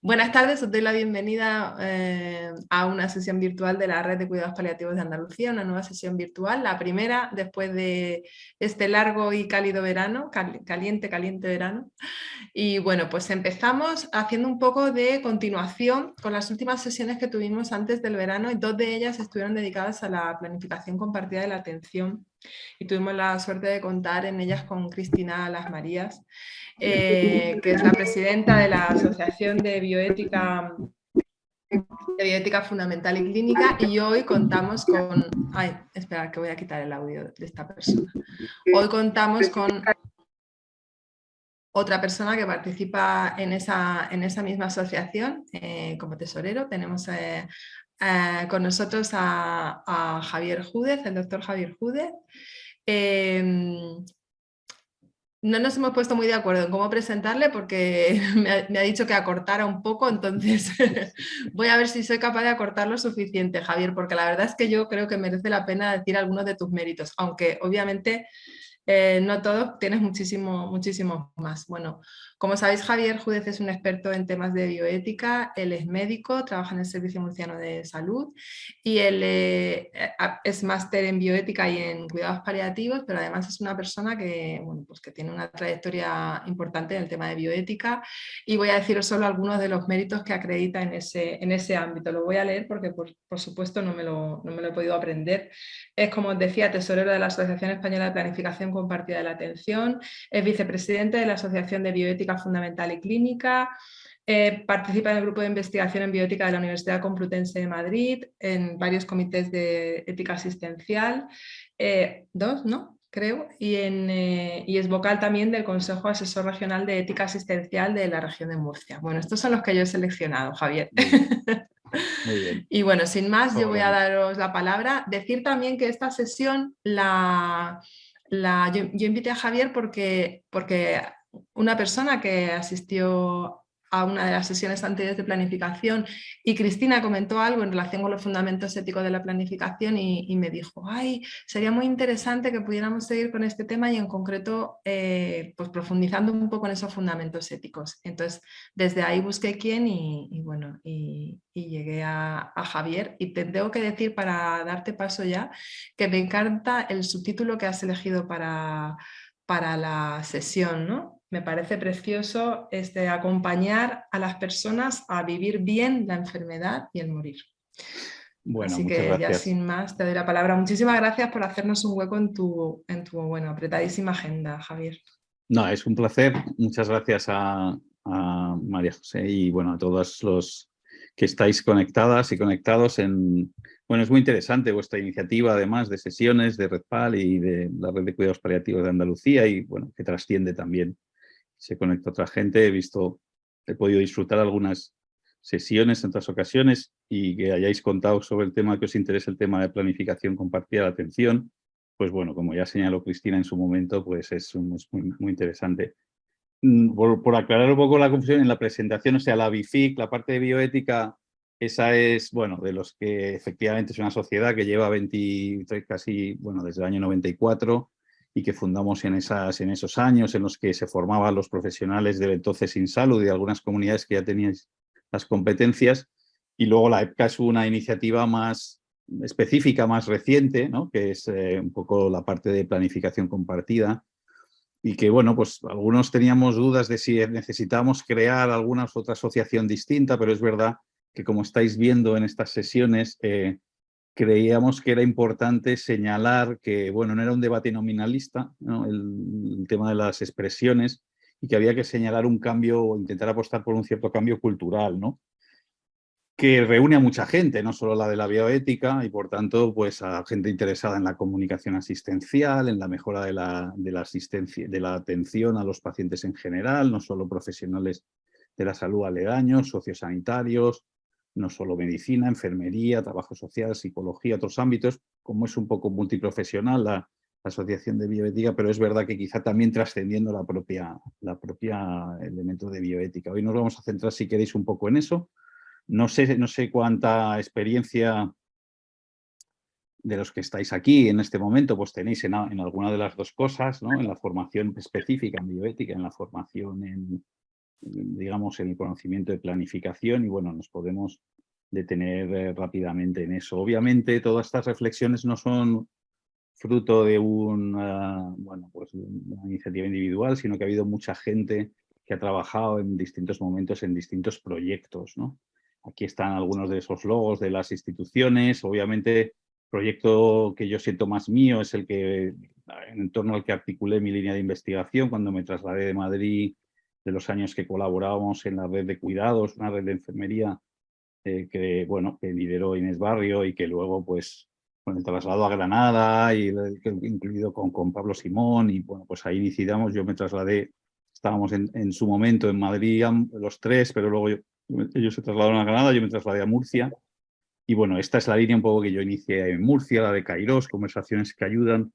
Buenas tardes, os doy la bienvenida a una sesión virtual de la Red de Cuidados Paliativos de Andalucía, una nueva sesión virtual, la primera después de este largo y cálido verano, caliente verano. Y bueno, pues empezamos haciendo un poco de continuación con las últimas sesiones que tuvimos antes del verano y dos de ellas estuvieron dedicadas a la planificación compartida de la atención y tuvimos la suerte de contar en ellas con Cristina Las Marías, que es la presidenta de la Asociación de Bioética Fundamental y Clínica, y hoy contamos con... Ay, espera, que voy a quitar el audio de esta persona. Hoy contamos con otra persona que participa en esa misma asociación como tesorero. Tenemos con nosotros a Javier Júdez, el doctor Javier Júdez. No nos hemos puesto muy de acuerdo en cómo presentarle porque me ha dicho que acortara un poco, entonces voy a ver si soy capaz de acortar lo suficiente, Javier, porque la verdad es que yo creo que merece la pena decir algunos de tus méritos, aunque obviamente no todos, tienes muchísimo más. Bueno, como sabéis, Javier Júdez es un experto en temas de bioética, él es médico, trabaja en el Servicio Murciano de Salud y él es máster en bioética y en cuidados paliativos, pero además es una persona que, bueno, pues que tiene una trayectoria importante en el tema de bioética y voy a deciros solo algunos de los méritos que acredita en ese ámbito. Lo voy a leer porque, por supuesto, no me lo he podido aprender. Es, como os decía, tesorero de la Asociación Española de Planificación Compartida de la Atención, es vicepresidente de la Asociación de Bioética Fundamental y Clínica, participa en el grupo de investigación en bioética de la Universidad Complutense de Madrid, en varios comités de ética asistencial, dos, ¿no? Creo, y es vocal también del Consejo Asesor Regional de Ética Asistencial de la región de Murcia. Bueno, estos son los que yo he seleccionado, Javier. Muy bien. Muy bien. Y bueno, sin más, yo voy a daros la palabra. Decir también que esta sesión yo invité a Javier porque una persona que asistió a una de las sesiones anteriores de planificación y Cristina comentó algo en relación con los fundamentos éticos de la planificación y me dijo, ay, sería muy interesante que pudiéramos seguir con este tema y en concreto pues profundizando un poco en esos fundamentos éticos. Entonces, desde ahí busqué quién y llegué a Javier. Y te tengo que decir, para darte paso ya, que me encanta el subtítulo que has elegido para la sesión, ¿no? Me parece precioso acompañar a las personas a vivir bien la enfermedad y el morir. Bueno, Así muchas que ya gracias. sin más te doy la palabra. Muchísimas gracias por hacernos un hueco en tu bueno, apretadísima agenda, Javier. No, es un placer. Muchas gracias a María José y bueno, a todos los que estáis conectadas y conectados Bueno, es muy interesante vuestra iniciativa, además de sesiones de RedPal y de la Red de Cuidados Paliativos de Andalucía y bueno, que trasciende también. Se conecta otra gente, he podido disfrutar algunas sesiones en otras ocasiones y que hayáis contado sobre el tema que os interesa, el tema de planificación compartida de atención. Pues bueno, como ya señaló Cristina en su momento, pues es muy interesante. Por aclarar un poco la confusión en la presentación, o sea, la BIFIC, la parte de bioética, esa es, bueno, de los que efectivamente es una sociedad que lleva 23, casi, bueno, desde el año 94 y que fundamos en esos años en los que se formaban los profesionales del entonces Insalud y de algunas comunidades que ya tenían las competencias. Y luego la EPCA es una iniciativa más específica, más reciente, ¿no? Que es un poco la parte de planificación compartida y que, bueno, pues algunos teníamos dudas de si necesitábamos crear alguna otra asociación distinta, pero es verdad que, como estáis viendo en estas sesiones, creíamos que era importante señalar que, bueno, no era un debate nominalista, ¿no? El tema de las expresiones, y que había que señalar un cambio o intentar apostar por un cierto cambio cultural, ¿no? Que reúne a mucha gente, no solo la de la bioética, y por tanto, pues a gente interesada en la comunicación asistencial, en la mejora de la asistencia, de la atención a los pacientes en general, no solo profesionales de la salud aledaños, sociosanitarios, no solo medicina, enfermería, trabajo social, psicología, otros ámbitos, como es un poco multiprofesional la asociación de bioética, pero es verdad que quizá también trascendiendo la propia elemento de bioética. Hoy nos vamos a centrar, si queréis, un poco en eso. No sé cuánta experiencia de los que estáis aquí en este momento pues tenéis en alguna de las dos cosas, ¿no? En la formación específica en bioética, en la formación digamos, en el conocimiento de planificación y, bueno, nos podemos detener rápidamente en eso. Obviamente, todas estas reflexiones no son fruto de bueno, pues una iniciativa individual, sino que ha habido mucha gente que ha trabajado en distintos momentos en distintos proyectos, ¿no? Aquí están algunos de esos logos de las instituciones. Obviamente, el proyecto que yo siento más mío es el que, en torno al que articulé mi línea de investigación cuando me trasladé de Madrid, de los años que colaborábamos en la red de cuidados, una red de enfermería que, bueno, que lideró Inés Barrio y que luego, pues, con el traslado a Granada, y incluido con Pablo Simón, y bueno, pues ahí iniciamos, yo me trasladé, estábamos en su momento en Madrid los tres, pero luego ellos se trasladaron a Granada, yo me trasladé a Murcia, y bueno, esta es la línea un poco que yo inicié en Murcia, la de Kairos, conversaciones que ayudan,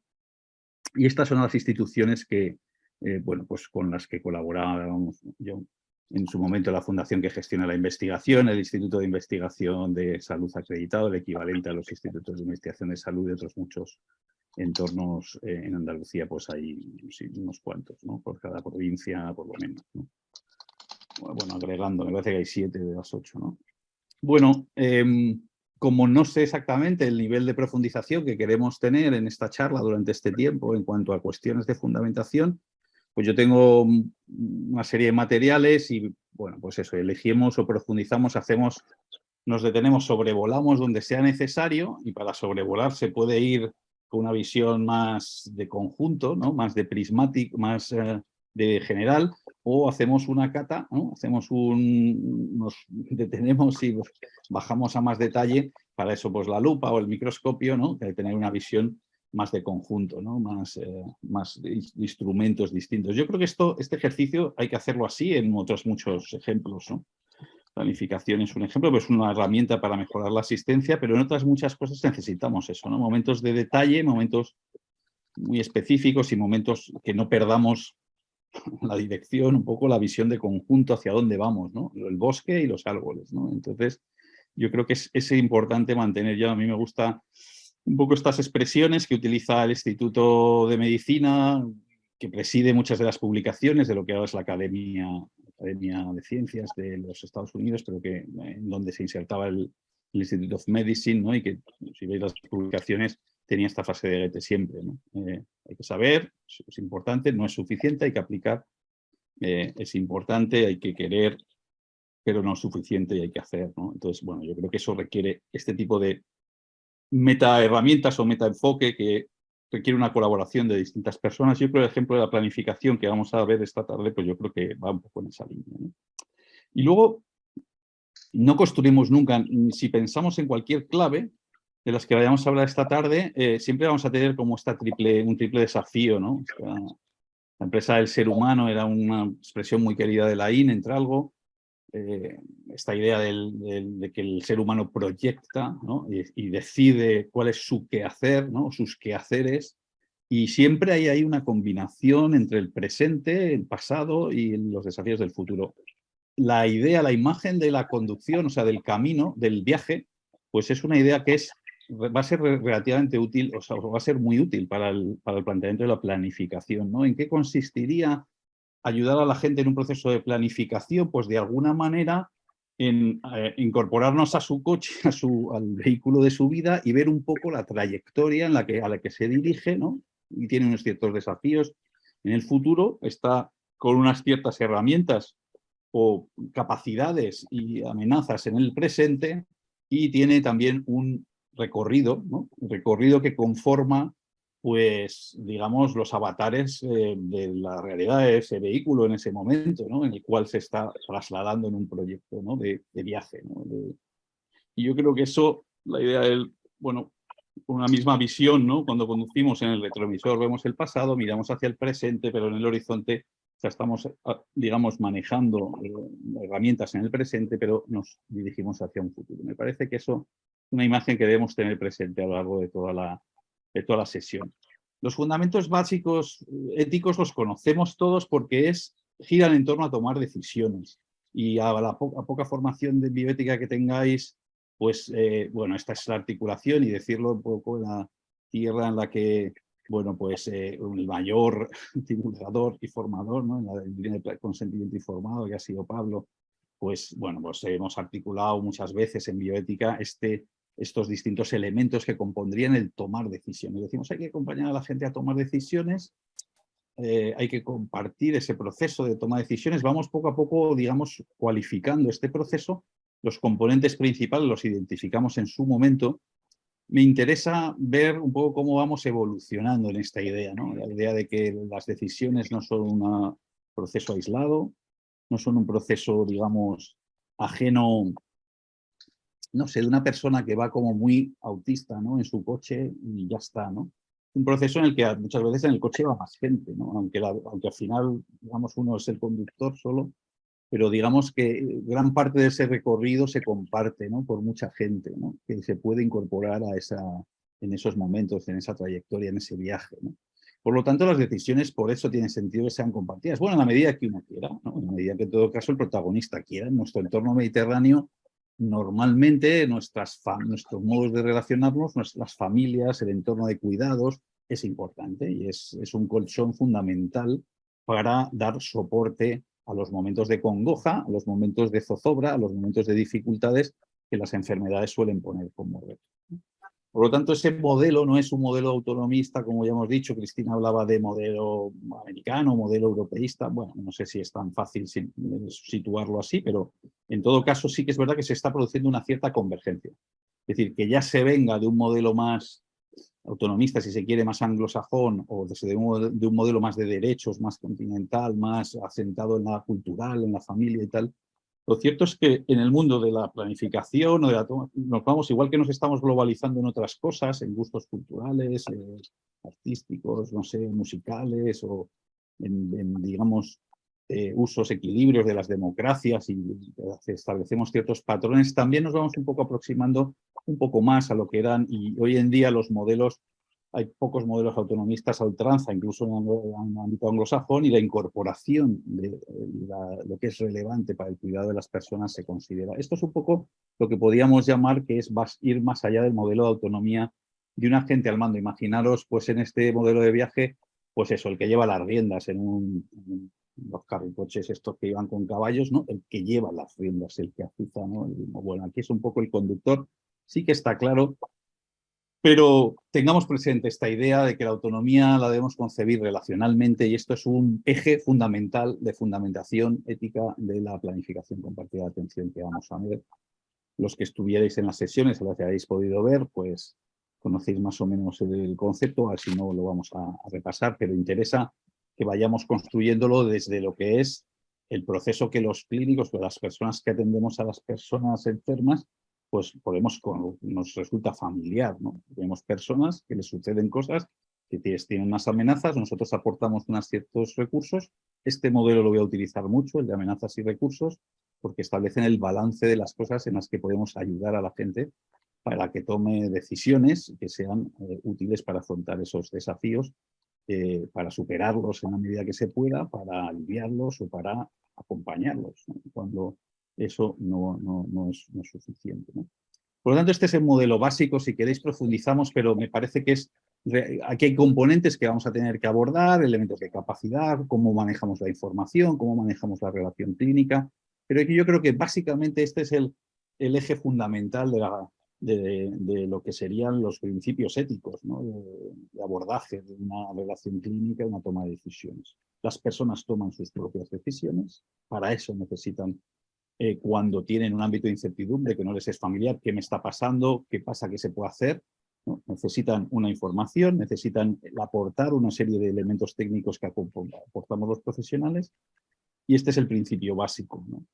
y estas son las instituciones que, bueno, pues con las que colaborábamos yo. En su momento la fundación que gestiona la investigación, el Instituto de Investigación de Salud acreditado, el equivalente a los institutos de investigación de salud de otros muchos entornos en Andalucía, pues hay sí, unos cuantos, ¿no? Por cada provincia, por lo menos, ¿no? Bueno, agregando, me parece que hay 7 de las 8, ¿no? Bueno, como no sé exactamente el nivel de profundización que queremos tener en esta charla durante este tiempo en cuanto a cuestiones de fundamentación, pues yo tengo una serie de materiales y, bueno, pues eso, elegimos o profundizamos, nos detenemos, sobrevolamos donde sea necesario, y para sobrevolar se puede ir con una visión más de conjunto, ¿no? Más de prismático, más de general, o hacemos una cata, ¿no? Nos detenemos y bajamos a más detalle. Para eso, pues la lupa o el microscopio, ¿no? Que hay que tener una visión más de conjunto, ¿no? Más de instrumentos distintos. Yo creo que este ejercicio hay que hacerlo así en otros muchos ejemplos, ¿no? Planificación es un ejemplo, pero es una herramienta para mejorar la asistencia, pero en otras muchas cosas necesitamos eso, ¿no? Momentos de detalle, momentos muy específicos y momentos que no perdamos la dirección, un poco la visión de conjunto hacia dónde vamos, ¿no? El bosque y los árboles, ¿no? Entonces, yo creo que es importante mantener, a mí me gusta un poco estas expresiones que utiliza el Instituto de Medicina, que preside muchas de las publicaciones de lo que ahora es la Academia de Ciencias de los Estados Unidos, pero que en donde se insertaba el Institute of Medicine, ¿no? Y que, si veis las publicaciones, tenía esta frase de Goethe siempre, ¿no? Hay que saber, es importante, no es suficiente, hay que aplicar, es importante, hay que querer, pero no es suficiente y hay que hacer, ¿no? Entonces, bueno, yo creo que eso requiere este tipo de meta herramientas o meta enfoque que requiere una colaboración de distintas personas. Yo creo que el ejemplo de la planificación que vamos a ver esta tarde, pues yo creo que va un poco en esa línea, ¿no? Y luego, no construimos nunca, si pensamos en cualquier clave de las que vayamos a hablar esta tarde, siempre vamos a tener como un triple desafío, ¿no? La empresa del ser humano era una expresión muy querida de Laín, entre algo. Esta idea de que el ser humano proyecta, ¿no? y decide cuál es su quehacer, ¿no? Sus quehaceres, y siempre hay una combinación entre el presente, el pasado y los desafíos del futuro. La idea, la imagen de la conducción, o sea, del camino, del viaje, pues es una idea que va a ser relativamente útil, o sea, va a ser muy útil para el planteamiento de la planificación, ¿no? ¿En qué consistiría ayudar a la gente en un proceso de planificación? Pues de alguna manera en incorporarnos a su coche, al vehículo de su vida, y ver un poco la trayectoria a la que se dirige, ¿no? Y tiene unos ciertos desafíos. En el futuro está con unas ciertas herramientas o capacidades y amenazas en el presente, y tiene también un recorrido, ¿no? Un recorrido que conforma, pues, digamos, los avatares de la realidad de ese vehículo en ese momento, ¿no? En el cual se está trasladando en un proyecto, ¿no? de viaje, ¿no? Y yo creo que eso, la idea del, bueno, una misma visión, ¿no? Cuando conducimos en el retrovisor vemos el pasado, miramos hacia el presente, pero en el horizonte, o sea, estamos, digamos, manejando herramientas en el presente, pero nos dirigimos hacia un futuro. Me parece que eso es una imagen que debemos tener presente a lo largo de toda la sesión. Los fundamentos básicos éticos los conocemos todos porque giran en torno a tomar decisiones. Y a la poca formación de bioética que tengáis, pues, bueno, esta es la articulación, y decirlo un poco en la tierra en la que bueno, pues el mayor divulgador y formador, ¿no?, en la línea de consentimiento informado, que ha sido Pablo, pues bueno, pues hemos articulado muchas veces en bioética estos distintos elementos que compondrían el tomar decisiones. Decimos, hay que acompañar a la gente a tomar decisiones, hay que compartir ese proceso de toma de decisiones. Vamos poco a poco, digamos, cualificando este proceso. Los componentes principales los identificamos en su momento. Me interesa ver un poco cómo vamos evolucionando en esta idea, ¿no? La idea de que las decisiones no son un proceso aislado, no son un proceso, digamos, ajeno, no sé, de una persona que va como muy autista, ¿no?, en su coche y ya está, ¿no? Un proceso en el que muchas veces en el coche va más gente, ¿no? Aunque al final, digamos, uno es el conductor solo, pero digamos que gran parte de ese recorrido se comparte, ¿no?, por mucha gente, ¿no?, que se puede incorporar en esos momentos, en esa trayectoria, en ese viaje, ¿no? Por lo tanto, las decisiones por eso tienen sentido que sean compartidas. Bueno, en la medida que uno quiera, ¿no?, en la medida que en todo caso el protagonista quiera. En nuestro entorno mediterráneo, normalmente nuestros modos de relacionarnos, nuestras familias, el entorno de cuidados, es importante y es un colchón fundamental para dar soporte a los momentos de congoja, a los momentos de zozobra, a los momentos de dificultades que las enfermedades suelen poner como reto. Por lo tanto, ese modelo no es un modelo autonomista, como ya hemos dicho. Cristina hablaba de modelo americano, modelo europeísta. Bueno, no sé si es tan fácil situarlo así, pero en todo caso sí que es verdad que se está produciendo una cierta convergencia. Es decir, que ya se venga de un modelo más autonomista, si se quiere, más anglosajón, o de un modelo más de derechos, más continental, más asentado en la cultural, en la familia y tal. Lo cierto es que en el mundo de la planificación o de la toma, nos vamos, igual que nos estamos globalizando en otras cosas, en gustos culturales, artísticos, no sé, musicales, o digamos, usos, equilibrios de las democracias, y establecemos ciertos patrones, también nos vamos un poco aproximando un poco más a lo que eran, y hoy en día los modelos, hay pocos modelos autonomistas a ultranza, incluso en el ámbito anglosajón, y la incorporación de lo que es relevante para el cuidado de las personas se considera. Esto es un poco lo que podríamos llamar que es ir más allá del modelo de autonomía de un agente al mando. Imaginaros, pues en este modelo de viaje, pues eso, el que lleva las riendas en los carricoches estos que iban con caballos, ¿no? El que lleva las riendas, el que azuza, ¿no? Bueno, aquí es un poco el conductor. Sí que está claro, pero tengamos presente esta idea de que la autonomía la debemos concebir relacionalmente, y esto es un eje fundamental de fundamentación ética de la planificación compartida de atención que vamos a ver. Los que estuvierais en las sesiones, a las que habéis podido ver, pues conocéis más o menos el concepto, así no lo vamos a repasar, pero interesa que vayamos construyéndolo desde lo que es el proceso que los clínicos, que las personas que atendemos a las personas enfermas, pues nos resulta familiar, ¿no? Tenemos personas que les suceden cosas, que tienen más amenazas, nosotros aportamos unos ciertos recursos. Este modelo lo voy a utilizar mucho, el de amenazas y recursos, porque establecen el balance de las cosas en las que podemos ayudar a la gente para que tome decisiones que sean útiles para afrontar esos desafíos, para superarlos en la medida que se pueda, para aliviarlos o para acompañarlos, ¿no?, cuando eso no es suficiente, ¿no? Por lo tanto, este es el modelo básico. Si queréis profundizamos, pero me parece que aquí hay componentes que vamos a tener que abordar, elementos de capacidad, cómo manejamos la información, cómo manejamos la relación clínica, pero yo creo que básicamente este es el eje fundamental de lo que serían los principios éticos, ¿no?, de abordaje de una relación clínica y una toma de decisiones. Las personas toman sus propias decisiones, para eso necesitan, cuando tienen un ámbito de incertidumbre que no les es familiar, qué me está pasando, qué pasa, qué se puede hacer, ¿no? Necesitan una información, necesitan aportar una serie de elementos técnicos que aportamos los profesionales, y este es el principio básico, ¿no?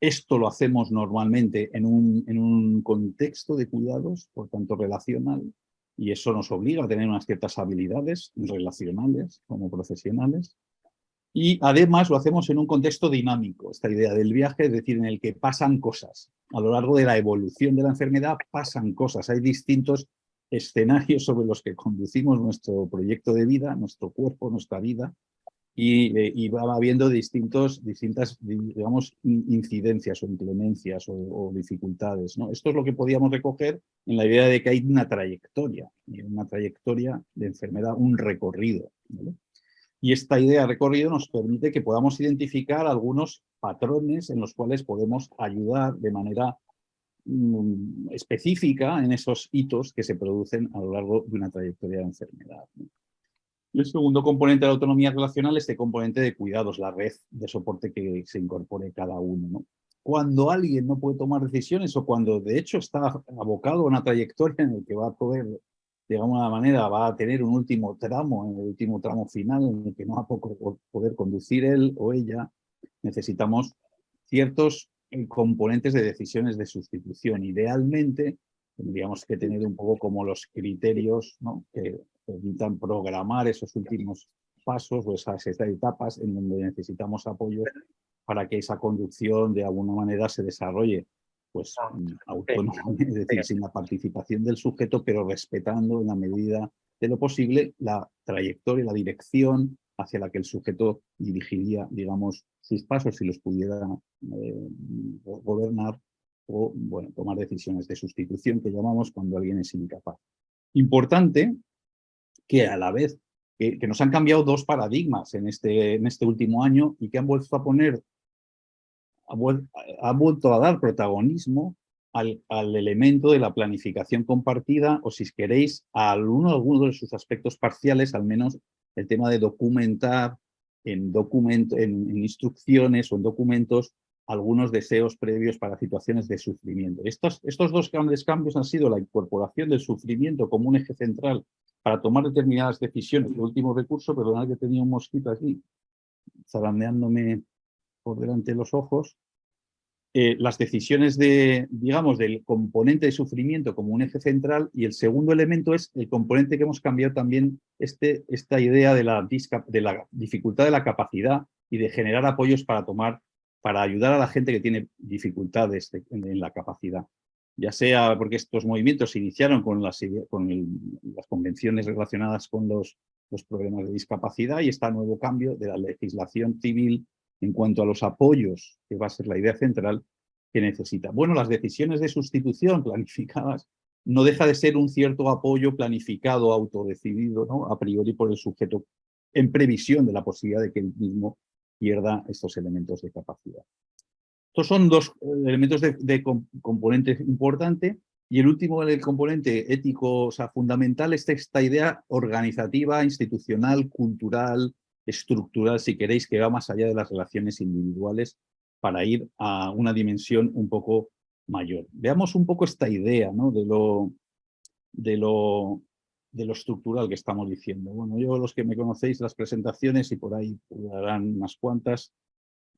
Esto lo hacemos normalmente en un contexto de cuidados, por tanto relacional, y eso nos obliga a tener unas ciertas habilidades relacionales como profesionales. Y además lo hacemos en un contexto dinámico, esta idea del viaje, es decir, en el que pasan cosas. A lo largo de la evolución de la enfermedad pasan cosas, hay distintos escenarios sobre los que conducimos nuestro proyecto de vida, nuestro cuerpo, nuestra vida, y va habiendo distintas, digamos, incidencias o inclemencias o dificultades, ¿no? Esto es lo que podíamos recoger en la idea de que hay una trayectoria de enfermedad, un recorrido, ¿vale? Y esta idea de recorrido nos permite que podamos identificar algunos patrones en los cuales podemos ayudar de manera específica en esos hitos que se producen a lo largo de una trayectoria de enfermedad, ¿no? Y el segundo componente de la autonomía relacional es este componente de cuidados, la red de soporte que se incorpore cada uno, ¿no? Cuando alguien no puede tomar decisiones o cuando de hecho está abocado a una trayectoria en la que va a poder, de alguna manera, va a tener un último tramo, en el último tramo final en el que no va a poder conducir él o ella, necesitamos ciertos componentes de decisiones de sustitución. Idealmente, tendríamos que tener un poco como los criterios, ¿no?, que permitan programar esos últimos pasos o esas etapas en donde necesitamos apoyo para que esa conducción de alguna manera se desarrolle pues autónoma, es decir, sin la participación del sujeto, pero respetando en la medida de lo posible la trayectoria, la dirección hacia la que el sujeto dirigiría, digamos, sus pasos si los pudiera gobernar o, bueno, tomar decisiones de sustitución que llamamos cuando alguien es incapaz. Importante que a la vez que nos han cambiado dos paradigmas en este último año y que han vuelto a poner, ha vuelto a dar protagonismo al elemento de la planificación compartida, o si queréis, a alguno de sus aspectos parciales, al menos el tema de documentar en instrucciones o en documentos algunos deseos previos para situaciones de sufrimiento. Estos dos grandes cambios han sido la incorporación del sufrimiento como un eje central para tomar determinadas decisiones. El último recurso, perdonad que tenía un mosquito aquí, zarandeándome por delante de los ojos, las decisiones digamos, del componente de sufrimiento como un eje central, y el segundo elemento es el componente que hemos cambiado también, esta idea de la dificultad de la capacidad y de generar apoyos para ayudar a la gente que tiene dificultades en la capacidad. Ya sea porque estos movimientos se iniciaron con las convenciones relacionadas con los problemas de discapacidad y este nuevo cambio de la legislación civil en cuanto a los apoyos, que va a ser la idea central que necesita. Bueno, las decisiones de sustitución planificadas no deja de ser un cierto apoyo planificado, autodecidido, ¿no?, a priori por el sujeto, en previsión de la posibilidad de que él mismo pierda estos elementos de capacidad. Estos son dos elementos de componente importante. Y el último, el componente ético, o sea, fundamental, es esta idea organizativa, institucional, cultural, estructural, si queréis, que va más allá de las relaciones individuales para ir a una dimensión un poco mayor. Veamos un poco esta idea, ¿no?, de lo estructural que estamos diciendo. Bueno, yo, los que me conocéis las presentaciones, y por ahí darán unas cuantas,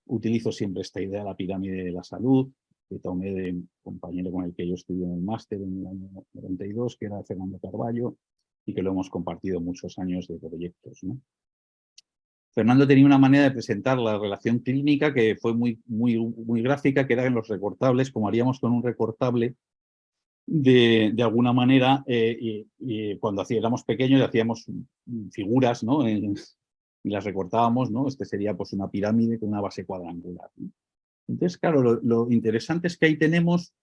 utilizo siempre esta idea de la pirámide de la salud, que tomé de un compañero con el que yo estudié en el máster en el año 92, que era Fernando Carballo, y que lo hemos compartido muchos años de proyectos, ¿no? Fernando tenía una manera de presentar la relación clínica que fue muy gráfica, que era en los recortables, como haríamos con un recortable, de alguna manera, y cuando éramos pequeños hacíamos figuras, ¿no?, y las recortábamos, ¿no? Este sería pues una pirámide con una base cuadrangular, ¿no? Entonces, claro, lo interesante es que ahí tenemos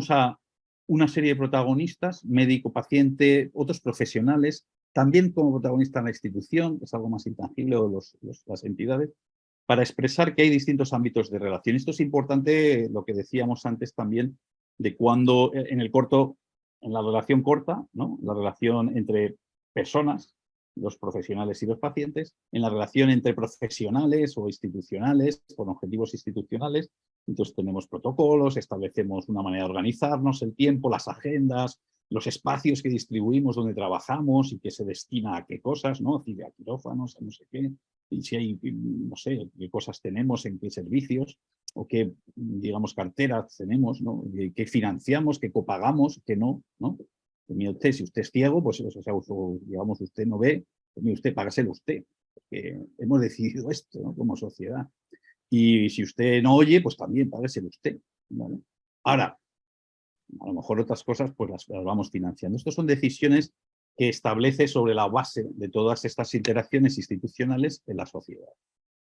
a una serie de protagonistas, médico, paciente, otros profesionales, también como protagonista en la institución, que es algo más intangible, o las entidades, para expresar que hay distintos ámbitos de relación. Esto es importante, lo que decíamos antes también, de cuando en la relación corta, ¿no?, la relación entre personas, los profesionales y los pacientes, en la relación entre profesionales o institucionales, con objetivos institucionales. Entonces tenemos protocolos, establecemos una manera de organizarnos, el tiempo, las agendas, los espacios que distribuimos donde trabajamos y que se destina a qué cosas, ¿no?, a quirófanos, a no sé qué, y si hay, no sé, qué cosas tenemos, en qué servicios, o qué, digamos, carteras tenemos, ¿no?, qué financiamos, qué copagamos, qué no, ¿no? Mire usted, si usted es ciego, pues, o sea, digamos, usted no ve, pues mire usted, págaselo usted, porque hemos decidido esto, ¿no?, como sociedad. Y si usted no oye, pues también págaselo usted, ¿vale? Ahora, a lo mejor otras cosas pues las vamos financiando. Estas son decisiones que establece sobre la base de todas estas interacciones institucionales en la sociedad.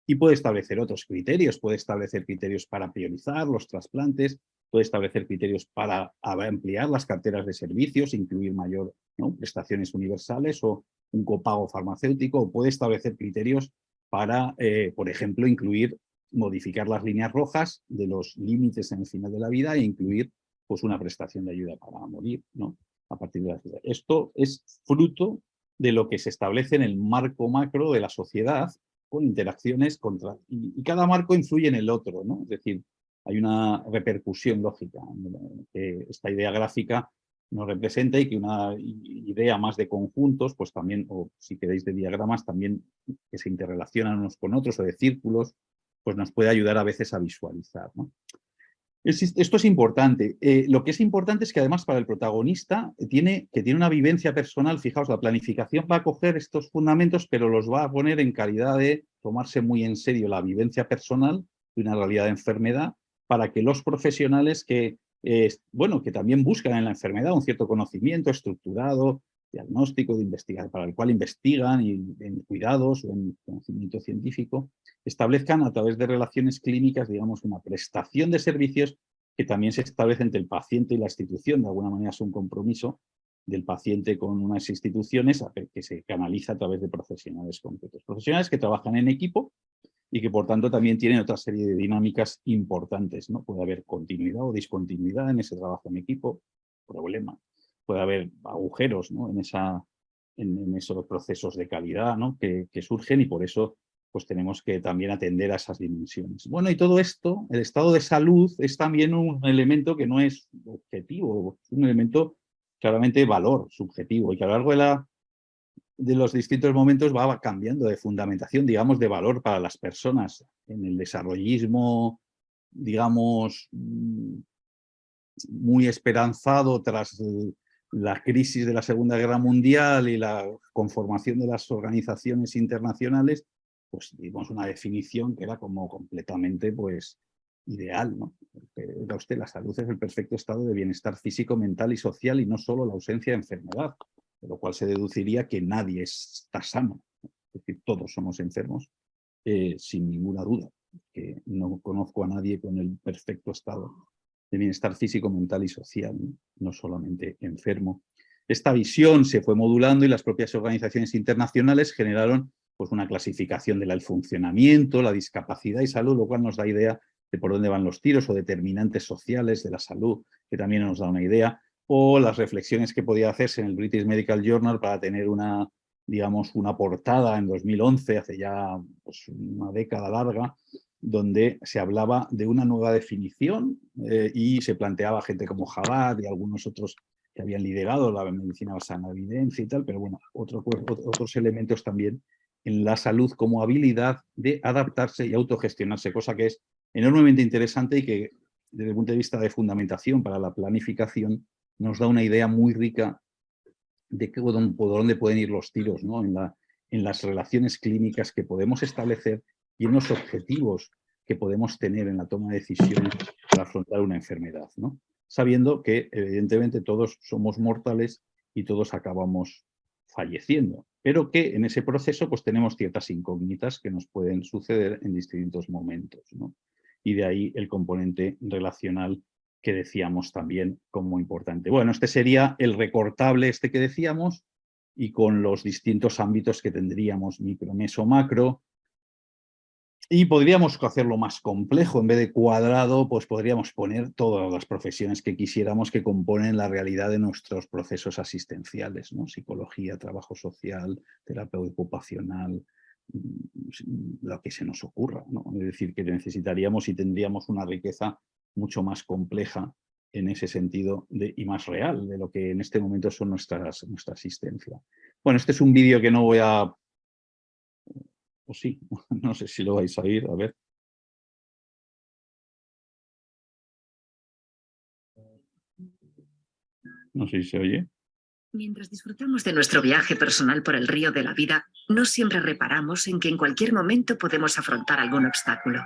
Y puede establecer otros criterios, puede establecer criterios para priorizar los trasplantes, puede establecer criterios para ampliar las carteras de servicios, incluir mayor, ¿no?, prestaciones universales o un copago farmacéutico, o puede establecer criterios para, por ejemplo, modificar las líneas rojas de los límites en el final de la vida e incluir pues, una prestación de ayuda para morir, ¿no?, a partir de la vida. Esto es fruto de lo que se establece en el marco macro de la sociedad, con interacciones y cada marco influye en el otro, ¿no? Es decir, hay una repercusión lógica que esta idea gráfica nos representa, y que una idea más de conjuntos, pues también, o si queréis de diagramas, también que se interrelacionan unos con otros, o de círculos, pues nos puede ayudar a veces a visualizar, ¿no? Esto es importante. Lo que es importante es que además para el protagonista tiene una vivencia personal. Fijaos, la planificación va a coger estos fundamentos, pero los va a poner en calidad de tomarse muy en serio la vivencia personal de una realidad de enfermedad, para que los profesionales que también buscan en la enfermedad un cierto conocimiento estructurado, diagnóstico, para el cual investigan en cuidados o en conocimiento científico, establezcan a través de relaciones clínicas, digamos, una prestación de servicios que también se establece entre el paciente y la institución. De alguna manera es un compromiso del paciente con unas instituciones que se canaliza a través de profesionales concretos. Profesionales que trabajan en equipo y que, por tanto, también tienen otra serie de dinámicas importantes, ¿no? Puede haber continuidad o discontinuidad en ese trabajo en equipo, problema. Puede haber agujeros, ¿no?, en esos procesos de calidad, ¿no?, que surgen, y por eso pues tenemos que también atender a esas dimensiones. Bueno, y todo esto, el estado de salud, es también un elemento que no es objetivo, es un elemento claramente de valor subjetivo, y que a lo largo de los distintos momentos va cambiando de fundamentación, digamos, de valor para las personas. En el desarrollismo, digamos, muy esperanzado tras la crisis de la Segunda Guerra Mundial y la conformación de las organizaciones internacionales, pues dimos una definición que era como completamente pues ideal, ¿no? Era usted, la salud es el perfecto estado de bienestar físico, mental y social, y no solo la ausencia de enfermedad, de lo cual se deduciría que nadie está sano, ¿no? Es decir, todos somos enfermos, sin ninguna duda, que no conozco a nadie con el perfecto estado de bienestar físico, mental y social, ¿no? No solamente enfermo. Esta visión se fue modulando, y las propias organizaciones internacionales generaron pues, una clasificación del funcionamiento, la discapacidad y salud, lo cual nos da idea de por dónde van los tiros, o determinantes sociales de la salud, que también nos da una idea, o las reflexiones que podía hacerse en el British Medical Journal para tener una portada en 2011, hace ya pues, una década larga, donde se hablaba de una nueva definición, y se planteaba gente como Jabad y algunos otros que habían liderado la medicina basada en la evidencia y tal, pero bueno, otros elementos también en la salud como habilidad de adaptarse y autogestionarse, cosa que es enormemente interesante y que desde el punto de vista de fundamentación para la planificación nos da una idea muy rica de por dónde pueden ir los tiros, ¿no?, en las relaciones clínicas que podemos establecer y en los objetivos que podemos tener en la toma de decisiones para afrontar una enfermedad, ¿no? Sabiendo que, evidentemente, todos somos mortales y todos acabamos falleciendo, pero que en ese proceso pues, tenemos ciertas incógnitas que nos pueden suceder en distintos momentos, ¿no? Y de ahí el componente relacional que decíamos también como importante. Bueno, este sería el recortable que decíamos, y con los distintos ámbitos que tendríamos, micro, meso, macro. Y podríamos hacerlo más complejo, en vez de cuadrado, pues podríamos poner todas las profesiones que quisiéramos que componen la realidad de nuestros procesos asistenciales, ¿no? Psicología, trabajo social, terapia ocupacional, lo que se nos ocurra, ¿no? Es decir, que necesitaríamos y tendríamos una riqueza mucho más compleja en ese sentido y más real de lo que en este momento son nuestra asistencia. Bueno, este es un vídeo que no voy a... O sí, no sé si lo vais a oír, a ver. No sé si se oye. Mientras disfrutamos de nuestro viaje personal por el río de la vida, no siempre reparamos en que en cualquier momento podemos afrontar algún obstáculo.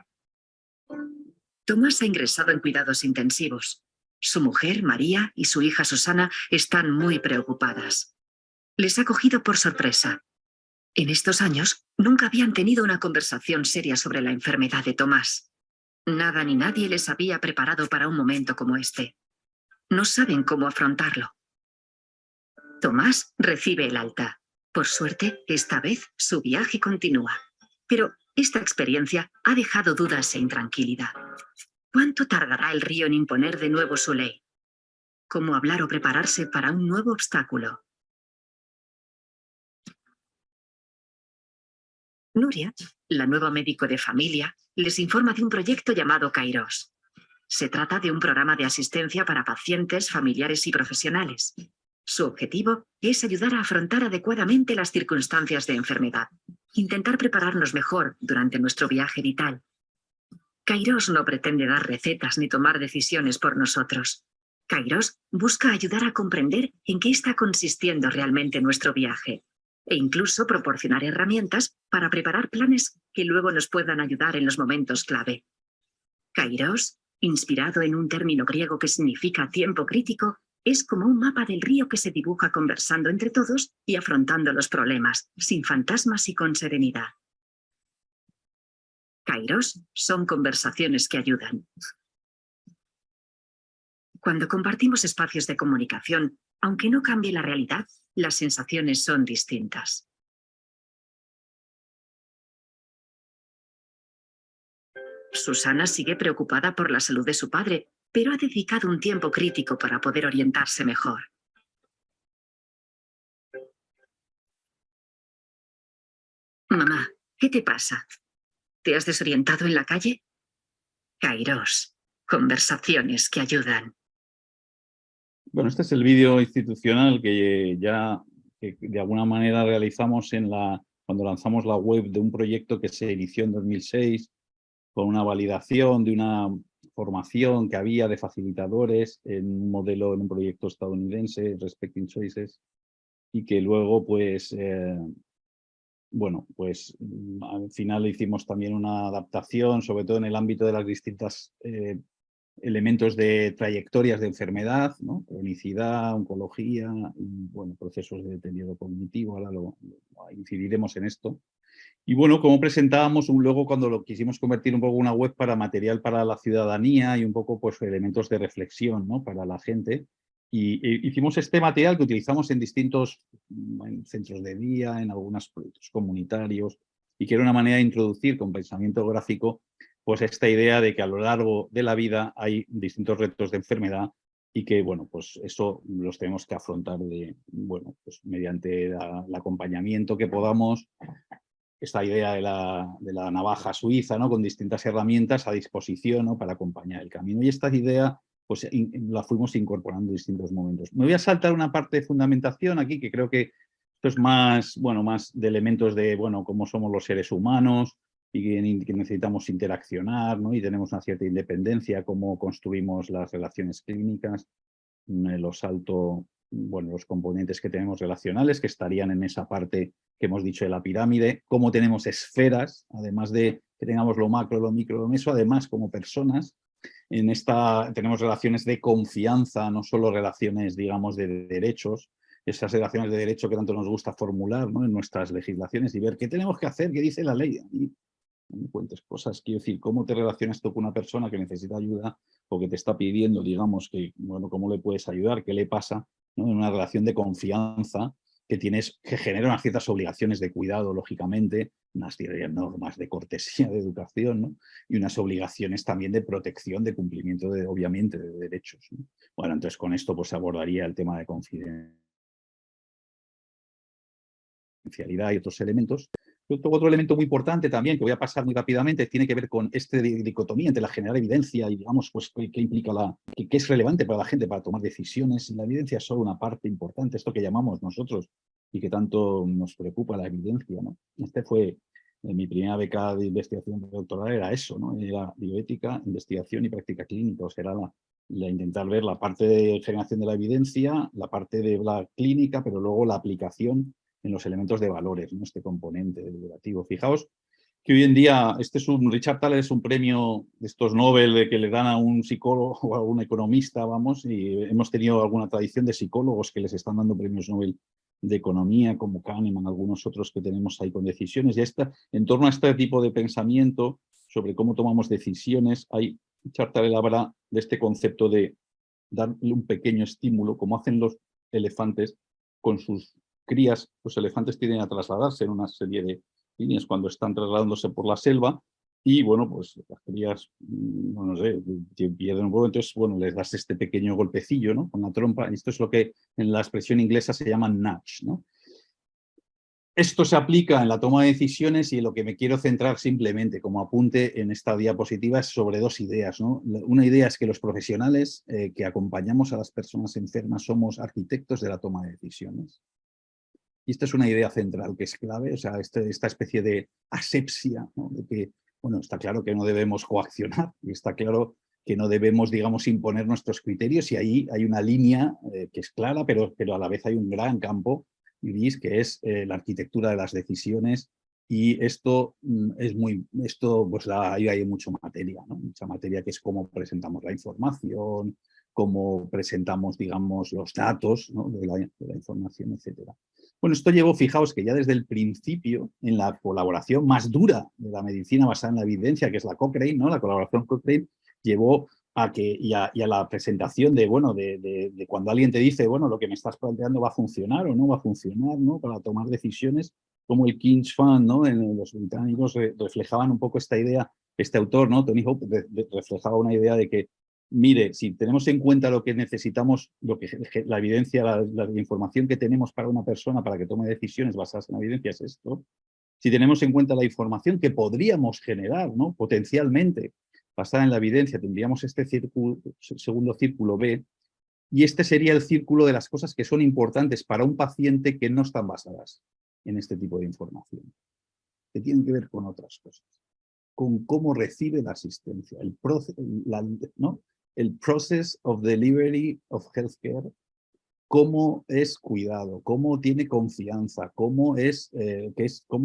Tomás ha ingresado en cuidados intensivos. Su mujer, María, y su hija Susana están muy preocupadas. les ha cogido por sorpresa. En estos años, nunca habían tenido una conversación seria sobre la enfermedad de Tomás. Nada ni nadie les había preparado para un momento como este. No saben cómo afrontarlo. Tomás recibe el alta. Por suerte, esta vez su viaje continúa. Pero esta experiencia ha dejado dudas e intranquilidad. ¿Cuánto tardará el río en imponer de nuevo su ley? ¿Cómo hablar o prepararse para un nuevo obstáculo? Nuria, la nueva médico de familia, les informa de un proyecto llamado Kairos. Se trata de un programa de asistencia para pacientes, familiares y profesionales. Su objetivo es ayudar a afrontar adecuadamente las circunstancias de enfermedad, intentar prepararnos mejor durante nuestro viaje vital. Kairos no pretende dar recetas ni tomar decisiones por nosotros. Kairos busca ayudar a comprender en qué está consistiendo realmente nuestro viaje e incluso proporcionar herramientas para preparar planes que luego nos puedan ayudar en los momentos clave. Kairos, inspirado en un término griego que significa tiempo crítico, es como un mapa del río que se dibuja conversando entre todos y afrontando los problemas, sin fantasmas y con serenidad. Kairos son conversaciones que ayudan. Cuando compartimos espacios de comunicación, aunque no cambie la realidad, las sensaciones son distintas. Susana sigue preocupada por la salud de su padre, pero ha dedicado un tiempo crítico para poder orientarse mejor. Mamá, ¿qué te pasa? ¿Te has desorientado en la calle? Kairos, conversaciones que ayudan. Bueno, este es el vídeo institucional que de alguna manera realizamos cuando lanzamos la web de un proyecto que se inició en 2006 con una validación de una formación que había de facilitadores en un proyecto estadounidense, Respecting Choices, y que luego, pues, al final hicimos también una adaptación, sobre todo en el ámbito de las distintas elementos de trayectorias de enfermedad, ¿no? Cronicidad, oncología y procesos de deterioro cognitivo. Ahora incidiremos en esto. Y bueno, como presentábamos luego cuando lo quisimos convertir un poco en una web para material para la ciudadanía y un poco pues elementos de reflexión, ¿no? Para la gente. Y hicimos este material que utilizamos en distintos centros de día, en algunos proyectos comunitarios, y que era una manera de introducir con pensamiento gráfico pues esta idea de que a lo largo de la vida hay distintos retos de enfermedad y que, pues eso los tenemos que afrontar mediante el acompañamiento que podamos. Esta idea de la navaja suiza, ¿no? Con distintas herramientas a disposición, ¿no? Para acompañar el camino. Y esta idea pues, la fuimos incorporando en distintos momentos. Me voy a saltar una parte de fundamentación aquí, que creo que esto es más de elementos de cómo somos los seres humanos y que necesitamos interaccionar, ¿no? Y tenemos una cierta independencia, cómo construimos las relaciones clínicas. Lo salto, los componentes que tenemos relacionales, que estarían en esa parte que hemos dicho de la pirámide, cómo tenemos esferas, además de que tengamos lo macro, lo micro, lo meso, además como personas, en esta tenemos relaciones de confianza, no solo relaciones, digamos, de derechos, esas relaciones de derecho que tanto nos gusta formular, ¿no? En nuestras legislaciones y ver qué tenemos que hacer, qué dice la ley. Y no me cuentes cosas, quiero decir, cómo te relacionas tú con una persona que necesita ayuda o que te está pidiendo, digamos, que, cómo le puedes ayudar, qué le pasa, ¿no? En una relación de confianza que genera unas ciertas obligaciones de cuidado, lógicamente, unas normas de cortesía, de educación, ¿no? Y unas obligaciones también de protección, de cumplimiento, obviamente, de derechos, ¿no? Bueno, entonces con esto pues abordaría el tema de confidencialidad y otros elementos. Otro elemento muy importante también, que voy a pasar muy rápidamente, tiene que ver con esta dicotomía entre la generar evidencia y, digamos, pues qué implica qué es relevante para la gente para tomar decisiones. Y la evidencia es solo una parte importante, esto que llamamos nosotros y que tanto nos preocupa, la evidencia, ¿no? Fue mi primera beca de investigación doctoral, era eso, ¿no? Era bioética, investigación y práctica clínica. O sea, era intentar ver la parte de generación de la evidencia, la parte de la clínica, pero luego la aplicación en los elementos de valores, ¿no? Este componente deliberativo. Fijaos que hoy en día, Richard Thaler es un premio de estos Nobel que le dan a un psicólogo o a un economista, y hemos tenido alguna tradición de psicólogos que les están dando premios Nobel de economía, como Kahneman, algunos otros que tenemos ahí con decisiones. Y en torno a este tipo de pensamiento sobre cómo tomamos decisiones, hay Chartarel habla de este concepto de darle un pequeño estímulo, como hacen los elefantes con sus crías. Los elefantes tienden a trasladarse en una serie de líneas cuando están trasladándose por la selva y, bueno, pues las crías, no sé, pierden un poco, entonces, bueno, les das este pequeño golpecillo, ¿no? Con la trompa. Esto es lo que en la expresión inglesa se llama nudge, ¿no? Esto se aplica en la toma de decisiones y en lo que me quiero centrar simplemente como apunte en esta diapositiva es sobre dos ideas, ¿no? Una idea es que los profesionales que acompañamos a las personas enfermas somos arquitectos de la toma de decisiones. Y esta es una idea central que es clave, o sea, esta especie de asepsia, ¿no? De que, bueno, está claro que no debemos coaccionar y está claro que no debemos, digamos, imponer nuestros criterios y ahí hay una línea que es clara, pero a la vez hay un gran campo gris que es la arquitectura de las decisiones y esto pues ahí hay mucha materia, ¿no? Mucha materia que es cómo presentamos la información, cómo presentamos, digamos, los datos, ¿no? de la información, etcétera. Bueno, esto llevó, fijaos que ya desde el principio, en la colaboración más dura de la medicina basada en la evidencia, que es la Cochrane, ¿no? La colaboración Cochrane, llevó a que, y a la presentación de, bueno, de cuando alguien te dice, bueno, lo que me estás planteando va a funcionar o no va a funcionar, ¿no? Para tomar decisiones, como el King's Fund, ¿no? En los británicos reflejaban un poco esta idea, este autor, ¿no? Tony Hope, reflejaba una idea de que, mire, si tenemos en cuenta lo que necesitamos, la evidencia, la información que tenemos para una persona para que tome decisiones basadas en la evidencia es esto, si tenemos en cuenta la información que podríamos generar, ¿no? Potencialmente basada en la evidencia, tendríamos este segundo círculo B, y este sería el círculo de las cosas que son importantes para un paciente que no están basadas en este tipo de información, que tienen que ver con otras cosas, con cómo recibe la asistencia, ¿no? El process of delivery of healthcare, cómo es cuidado, cómo tiene confianza, cómo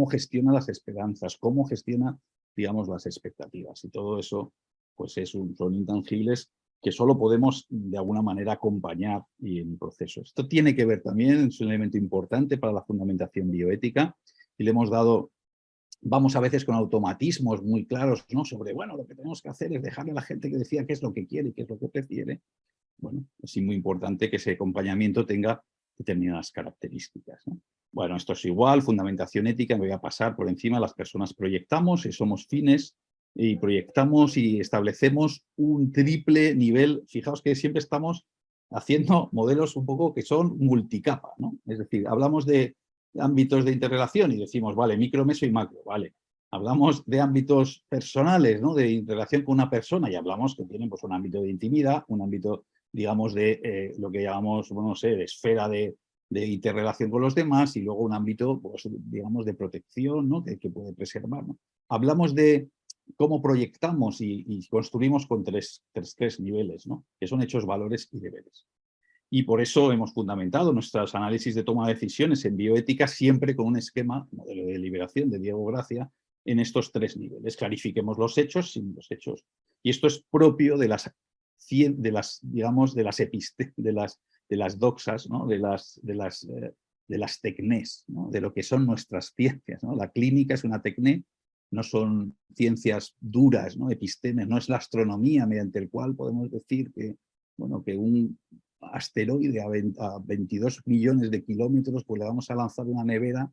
gestiona las esperanzas, cómo gestiona, digamos, las expectativas. Y todo eso, pues son intangibles que solo podemos de alguna manera acompañar en el proceso. Esto tiene que ver también, es un elemento importante para la fundamentación bioética y le hemos dado, vamos a veces con automatismos muy claros, ¿no? Sobre, bueno, lo que tenemos que hacer es dejarle a la gente que decida qué es lo que quiere y qué es lo que prefiere. Bueno, es muy importante que ese acompañamiento tenga determinadas características, ¿no? Bueno, esto es igual, fundamentación ética, me voy a pasar por encima, las personas proyectamos y somos fines y proyectamos y establecemos un triple nivel. Fijaos que siempre estamos haciendo modelos un poco que son multicapa, ¿no? Es decir, hablamos de ámbitos de interrelación y decimos, vale, micro, meso y macro, vale. Hablamos de ámbitos personales, ¿no? De interrelación con una persona y hablamos que tienen pues, un ámbito de intimidad, un ámbito, digamos, de lo que llamamos, bueno, no sé, de esfera de interrelación con los demás y luego un ámbito, pues, digamos, de protección, ¿no? que puede preservar, ¿no? Hablamos de cómo proyectamos y construimos con tres niveles, ¿no? Que son hechos, valores y deberes. Y por eso hemos fundamentado nuestros análisis de toma de decisiones en bioética siempre con un esquema, modelo de deliberación de Diego Gracia, en estos tres niveles. Clarifiquemos los hechos sin los hechos. Y esto es propio de las doxas, ¿no? de las tecnés, ¿no? De lo que son nuestras ciencias, ¿no? La clínica es una tecné, no son ciencias duras, ¿no? Epistemes, no es la astronomía mediante el cual podemos decir que, bueno, que un asteroide a 22 millones de kilómetros, pues le vamos a lanzar una nevera,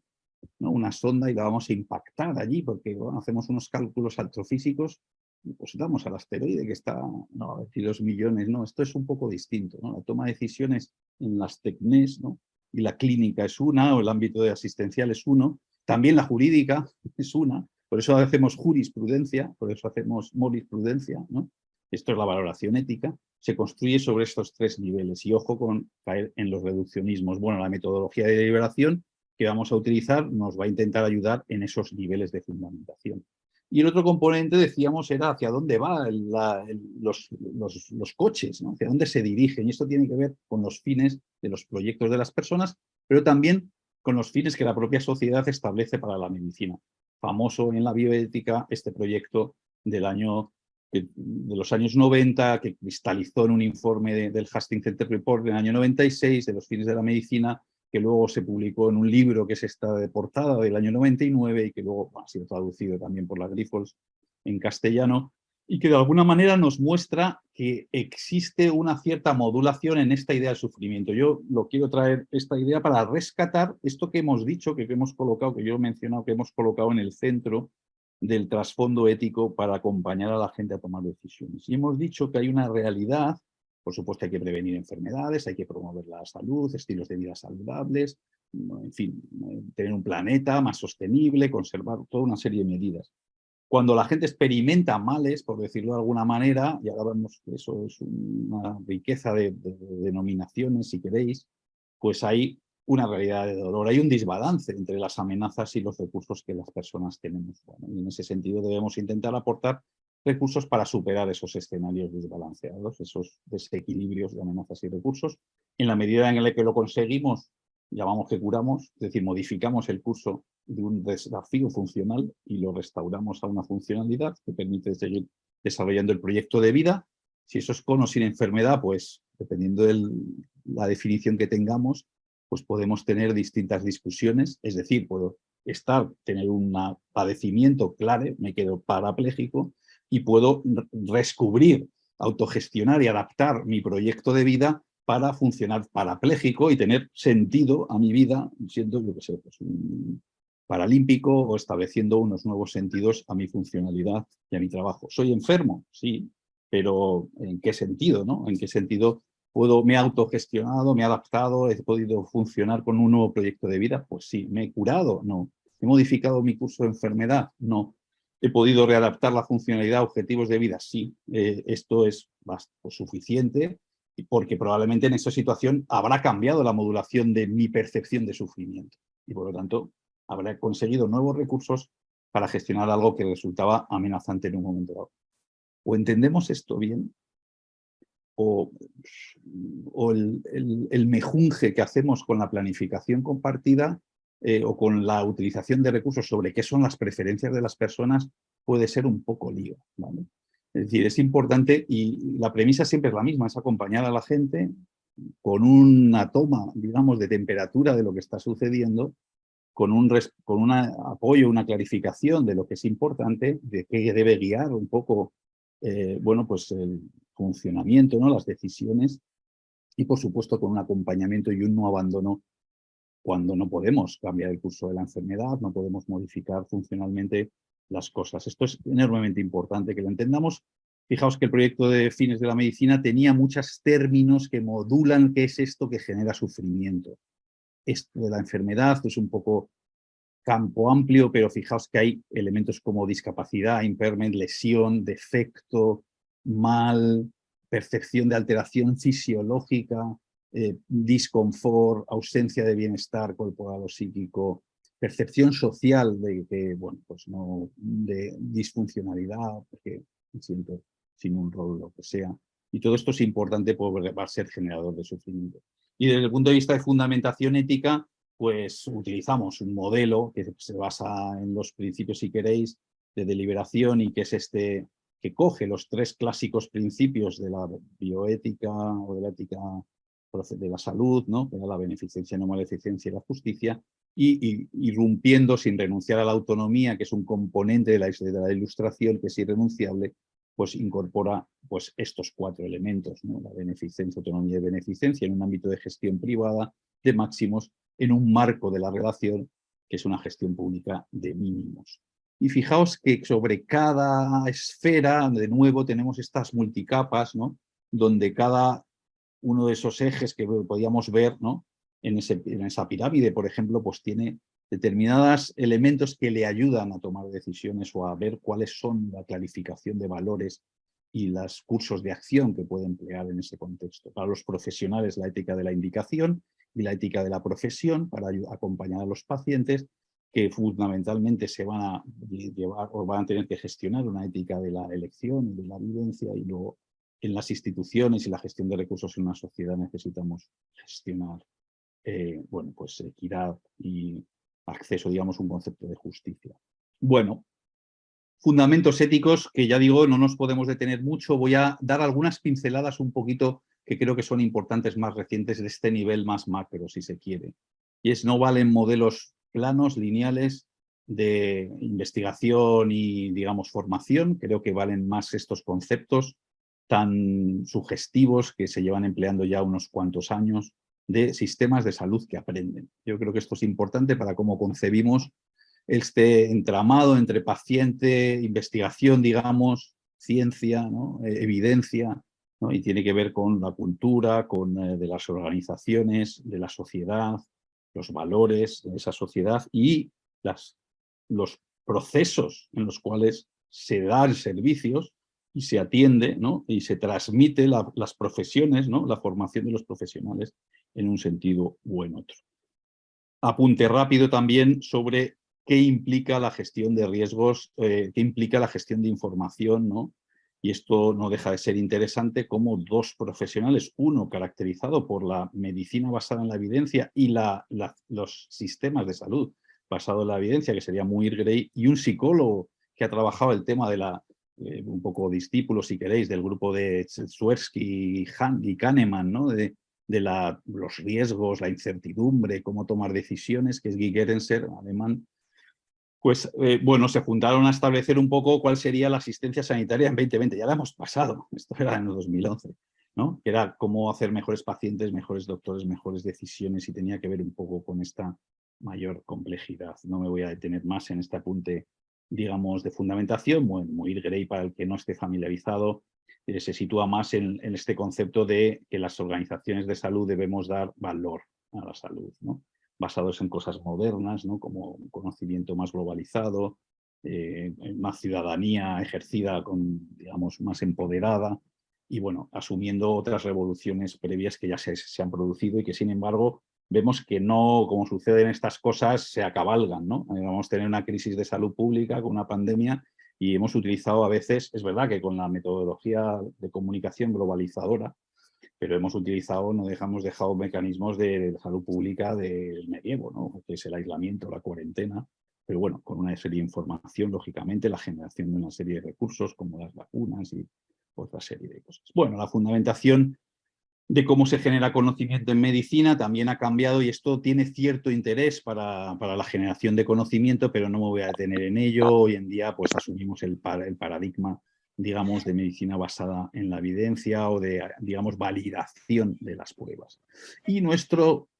¿no? Una sonda y la vamos a impactar allí, porque bueno, hacemos unos cálculos astrofísicos y pues damos al asteroide que está a 22 millones, ¿no? Esto es un poco distinto, ¿no? La toma de decisiones en las tecnés, ¿no? Y la clínica es una, o el ámbito de asistencial es uno, también la jurídica es una, por eso hacemos jurisprudencia, por eso hacemos morisprudencia, ¿no? Esto es la valoración ética, se construye sobre estos tres niveles y ojo con caer en los reduccionismos. Bueno, la metodología de deliberación que vamos a utilizar nos va a intentar ayudar en esos niveles de fundamentación. Y el otro componente, decíamos, era hacia dónde van los coches, ¿no? Hacia dónde se dirigen. Y esto tiene que ver con los fines de los proyectos de las personas, pero también con los fines que la propia sociedad establece para la medicina. Famoso en la bioética este proyecto de los años 90, que cristalizó en un informe del Hastings Center Report del año 96, de los fines de la medicina, que luego se publicó en un libro que es esta de portada del año 99 y que luego ha sido traducido también por la Grifols en castellano, y que de alguna manera nos muestra que existe una cierta modulación en esta idea del sufrimiento. Yo lo quiero traer esta idea para rescatar esto que hemos dicho, que hemos colocado, que yo he mencionado, que hemos colocado en el centro del trasfondo ético para acompañar a la gente a tomar decisiones. Y hemos dicho que hay una realidad, por supuesto hay que prevenir enfermedades, hay que promover la salud, estilos de vida saludables, en fin, tener un planeta más sostenible, conservar toda una serie de medidas. Cuando la gente experimenta males, por decirlo de alguna manera, y ahora vemos que eso es una riqueza de denominaciones, si queréis, pues hay una realidad de dolor, hay un desbalance entre las amenazas y los recursos que las personas tenemos. Bueno, y en ese sentido debemos intentar aportar recursos para superar esos escenarios desbalanceados, esos desequilibrios de amenazas y recursos. En la medida en la que lo conseguimos, llamamos que curamos, es decir, modificamos el curso de un desafío funcional y lo restauramos a una funcionalidad que permite seguir desarrollando el proyecto de vida. Si eso es con o sin enfermedad, pues dependiendo de la definición que tengamos, pues podemos tener distintas discusiones, es decir, puedo tener un padecimiento claro, me quedo parapléjico y puedo descubrir, autogestionar y adaptar mi proyecto de vida para funcionar parapléjico y tener sentido a mi vida, siendo, yo qué sé, pues un paralímpico o estableciendo unos nuevos sentidos a mi funcionalidad y a mi trabajo. ¿Soy enfermo? Sí, pero ¿en qué sentido, no? ¿En qué sentido me he autogestionado, me he adaptado, he podido funcionar con un nuevo proyecto de vida? Pues sí. ¿Me he curado? No. ¿He modificado mi curso de enfermedad? No. ¿He podido readaptar la funcionalidad a objetivos de vida? Sí. Esto es suficiente porque probablemente en esa situación habrá cambiado la modulación de mi percepción de sufrimiento y por lo tanto habrá conseguido nuevos recursos para gestionar algo que resultaba amenazante en un momento dado. O entendemos esto bien o el mejunje que hacemos con la planificación compartida o con la utilización de recursos sobre qué son las preferencias de las personas puede ser un poco lío, ¿vale? Es decir, es importante y la premisa siempre es la misma, es acompañar a la gente con una toma, digamos, de temperatura de lo que está sucediendo, con un apoyo, una clarificación de lo que es importante, de qué debe guiar un poco, bueno, pues el funcionamiento, ¿no? Las decisiones y, por supuesto, con un acompañamiento y un no abandono cuando no podemos cambiar el curso de la enfermedad, no podemos modificar funcionalmente las cosas. Esto es enormemente importante que lo entendamos. Fijaos que el proyecto de fines de la medicina tenía muchos términos que modulan qué es esto que genera sufrimiento. Esto de la enfermedad es un poco campo amplio, pero fijaos que hay elementos como discapacidad, impairment, lesión, defecto, mal, percepción de alteración fisiológica, disconfort, ausencia de bienestar corporal o psíquico, percepción social de que, bueno, pues no, de disfuncionalidad, porque me siento sin un rol, lo que sea. Y todo esto es importante porque va a ser generador de sufrimiento. Y desde el punto de vista de fundamentación ética, pues utilizamos un modelo que se basa en los principios, si queréis, de deliberación y que es este que coge los tres clásicos principios de la bioética o de la ética de la salud, ¿no? Que era la beneficencia, no maleficencia y la justicia, y irrumpiendo sin renunciar a la autonomía, que es un componente de la ilustración que es irrenunciable, pues incorpora pues, estos cuatro elementos, ¿no? La beneficencia, autonomía y beneficencia en un ámbito de gestión privada, de máximos, en un marco de la relación, que es una gestión pública de mínimos. Y fijaos que sobre cada esfera, de nuevo, tenemos estas multicapas, ¿no? Donde cada uno de esos ejes que podíamos ver, ¿no? en esa pirámide, por ejemplo, pues tiene determinados elementos que le ayudan a tomar decisiones o a ver cuáles son la clarificación de valores y los cursos de acción que puede emplear en ese contexto. Para los profesionales, la ética de la indicación y la ética de la profesión para acompañar a los pacientes que fundamentalmente se van a llevar o van a tener que gestionar una ética de la elección y de la vivencia, y luego en las instituciones y la gestión de recursos en una sociedad necesitamos gestionar bueno, pues equidad y acceso, digamos, a un concepto de justicia. Bueno, fundamentos éticos que ya digo, no nos podemos detener mucho. Voy a dar algunas pinceladas un poquito que creo que son importantes, más recientes, de este nivel más macro, si se quiere. y es no valen modelos planos, lineales, de investigación y, digamos, formación. Creo que valen más estos conceptos tan sugestivos que se llevan empleando ya unos cuantos años de sistemas de salud que aprenden. Yo creo que esto es importante para cómo concebimos este entramado entre paciente, investigación, digamos, ciencia, ¿no? Evidencia, ¿no? Y tiene que ver con la cultura, con de las organizaciones, de la sociedad, los valores de esa sociedad y los procesos en los cuales se dan servicios y se atiende, ¿no? Y se transmite las profesiones, ¿no? La formación de los profesionales en un sentido u en otro. Apunte rápido también sobre qué implica la gestión de riesgos, qué implica la gestión de información, ¿no? Y esto no deja de ser interesante como dos profesionales, uno caracterizado por la medicina basada en la evidencia y los sistemas de salud basados en la evidencia, que sería Muir Gray, y un psicólogo que ha trabajado el tema de un poco discípulo, si queréis, del grupo de Tversky y Kahneman, ¿no? De los riesgos, la incertidumbre, cómo tomar decisiones, que es Guy Gerenser, alemán, pues bueno, se juntaron a establecer un poco cuál sería la asistencia sanitaria en 2020. Ya la hemos pasado, esto era en el 2011, ¿no? Que era cómo hacer mejores pacientes, mejores doctores, mejores decisiones, y tenía que ver un poco con esta mayor complejidad. No me voy a detener más en este apunte, digamos, de fundamentación. Bueno, Muir Gray, para el que no esté familiarizado, se sitúa más en este concepto de que las organizaciones de salud debemos dar valor a la salud, ¿no? Basados en cosas modernas, ¿no? Como un conocimiento más globalizado, más ciudadanía ejercida, digamos, más empoderada, y bueno, asumiendo otras revoluciones previas que ya se han producido y que, sin embargo, vemos que no, como sucede en estas cosas, se acabalgan, ¿no? Vamos a tener una crisis de salud pública con una pandemia y hemos utilizado a veces, es verdad que con la metodología de comunicación globalizadora, pero hemos utilizado, no dejado mecanismos de salud pública del medievo, ¿no? Que es el aislamiento, la cuarentena, pero bueno, con una serie de información, lógicamente, la generación de una serie de recursos como las vacunas y otra serie de cosas. Bueno, la fundamentación de cómo se genera conocimiento en medicina también ha cambiado, y esto tiene cierto interés para la generación de conocimiento, pero no me voy a detener en ello. Hoy en día pues asumimos el paradigma, digamos, de medicina basada en la evidencia o de, digamos, validación de las pruebas. Y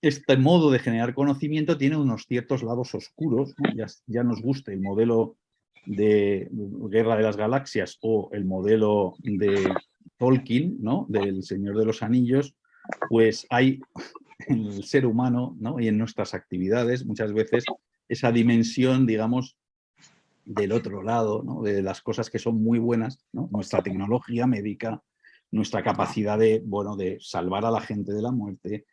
este modo de generar conocimiento tiene unos ciertos lados oscuros, ¿no? Ya nos guste el modelo de Guerra de las Galaxias o el modelo de Tolkien, ¿no? Del Señor de los Anillos, pues hay en el ser humano, ¿no? Y en nuestras actividades muchas veces esa dimensión, digamos, del otro lado, ¿no? De las cosas que son muy buenas, ¿no? Nuestra tecnología médica, nuestra capacidad de, bueno, de salvar a la gente de la muerte,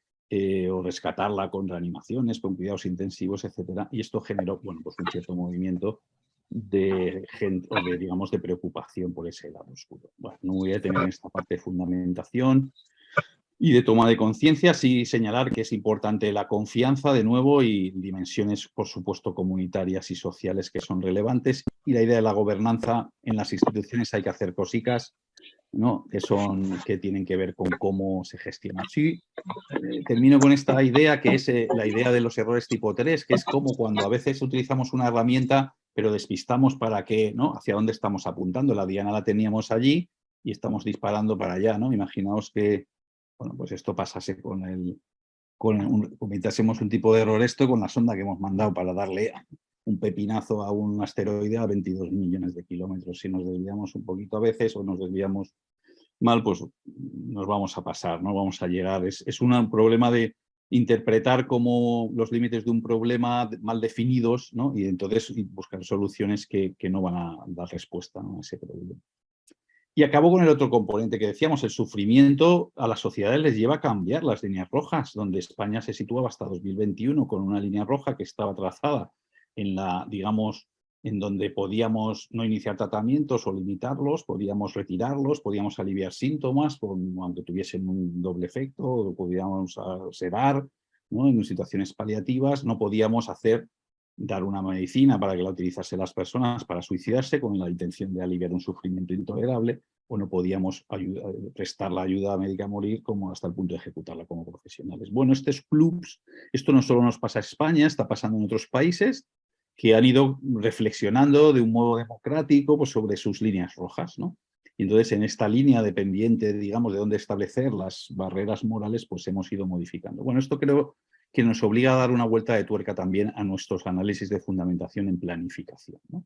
o rescatarla con reanimaciones, con cuidados intensivos, etcétera. Y esto generó, bueno, pues un cierto movimiento de gente, o de, digamos, de preocupación por ese lado oscuro. Bueno, no voy a detener en esta parte de fundamentación y de toma de conciencia, sí señalar que es importante la confianza, de nuevo, y dimensiones, por supuesto, comunitarias y sociales que son relevantes. Y la idea de la gobernanza en las instituciones, hay que hacer cositas, ¿no? Que tienen que ver con cómo se gestiona. Sí, termino con esta idea, que es la idea de los errores tipo 3, que es como cuando a veces utilizamos una herramienta, pero despistamos para qué, ¿no? Hacia dónde estamos apuntando. La diana la teníamos allí y estamos disparando para allá, ¿no? Imaginaos que, bueno, pues esto pasase cometiésemos un tipo de error con la sonda que hemos mandado para darle un pepinazo a un asteroide a 22 millones de kilómetros. Si nos desviamos un poquito a veces o nos desviamos mal, pues nos vamos a pasar, no vamos a llegar. Es un problema de interpretar como los límites de un problema mal definidos, ¿no? Y entonces buscar soluciones que no van a dar respuesta, ¿no?, a ese problema. Y acabo con el otro componente que decíamos, el sufrimiento a las sociedades les lleva a cambiar las líneas rojas, donde España se situaba hasta 2021 con una línea roja que estaba trazada en digamos, en donde podíamos no iniciar tratamientos o limitarlos, podíamos retirarlos, podíamos aliviar síntomas, aunque tuviesen un doble efecto, podíamos sedar, ¿no? En situaciones paliativas, no podíamos dar una medicina para que la utilizase las personas para suicidarse con la intención de aliviar un sufrimiento intolerable. o no podíamos prestar la ayuda médica a morir como hasta el punto de ejecutarla como profesionales. Bueno, estos clubs, esto no solo nos pasa a España, está pasando en otros países que han ido reflexionando de un modo democrático pues, sobre sus líneas rojas, ¿no? Y entonces, en esta línea dependiente, digamos, de dónde establecer las barreras morales, pues hemos ido modificando. Bueno, esto creo que nos obliga a dar una vuelta de tuerca también a nuestros análisis de fundamentación en planificación, ¿no?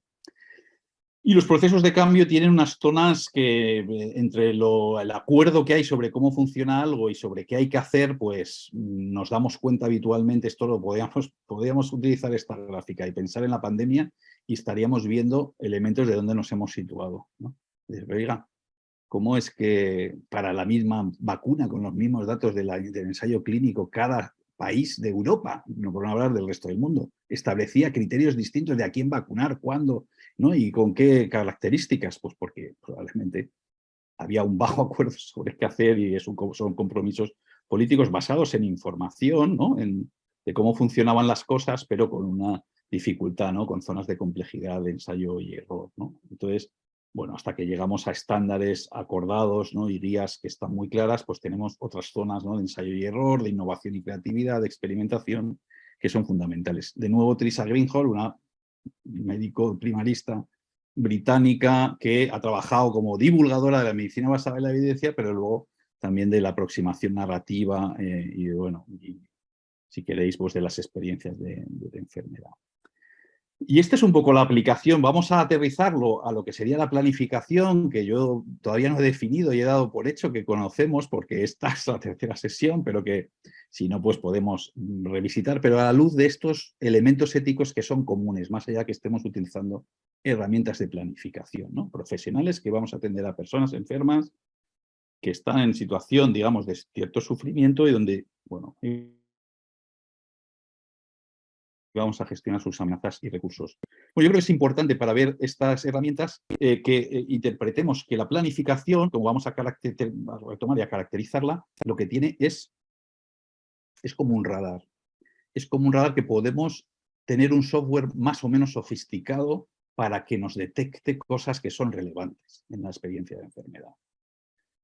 Y los procesos de cambio tienen unas zonas que, entre el acuerdo que hay sobre cómo funciona algo y sobre qué hay que hacer, pues nos damos cuenta habitualmente, esto lo podríamos utilizar esta gráfica y pensar en la pandemia y estaríamos viendo elementos de dónde nos hemos situado, ¿no? Oiga, ¿cómo es que para la misma vacuna, con los mismos datos del ensayo clínico, cada país de Europa, no por no hablar del resto del mundo, establecía criterios distintos de a quién vacunar, cuándo, ¿no? Y con qué características? Pues porque probablemente había un bajo acuerdo sobre qué hacer y son compromisos políticos basados en información, ¿no? De cómo funcionaban las cosas, pero con una dificultad, ¿no? Con zonas de complejidad de ensayo y error, ¿no? Entonces, bueno, hasta que llegamos a estándares acordados, ¿no? Y guías que están muy claras, pues tenemos otras zonas, ¿no? De ensayo y error, de innovación y creatividad, de experimentación, que son fundamentales. De nuevo, Theresa Greenhalgh, una médico primarista británica que ha trabajado como divulgadora de la medicina basada en la evidencia, pero luego también de la aproximación narrativa y, bueno, y, si queréis, pues de las experiencias de enfermedad. Y esta es un poco la aplicación. Vamos a aterrizarlo a lo que sería la planificación, que yo todavía no he definido y he dado por hecho que conocemos, porque esta es la tercera sesión, pero que si no, pues podemos revisitar, pero a la luz de estos elementos éticos que son comunes, más allá que estemos utilizando herramientas de planificación, ¿no? Profesionales que vamos a atender a personas enfermas que están en situación, digamos, de cierto sufrimiento y donde, bueno, vamos a gestionar sus amenazas y recursos. Bueno, yo creo que es importante para ver estas herramientas que interpretemos que la planificación, como vamos a retomar y a caracterizarla, lo que tiene es como un radar. Es como un radar que podemos tener un software más o menos sofisticado para que nos detecte cosas que son relevantes en la experiencia de enfermedad.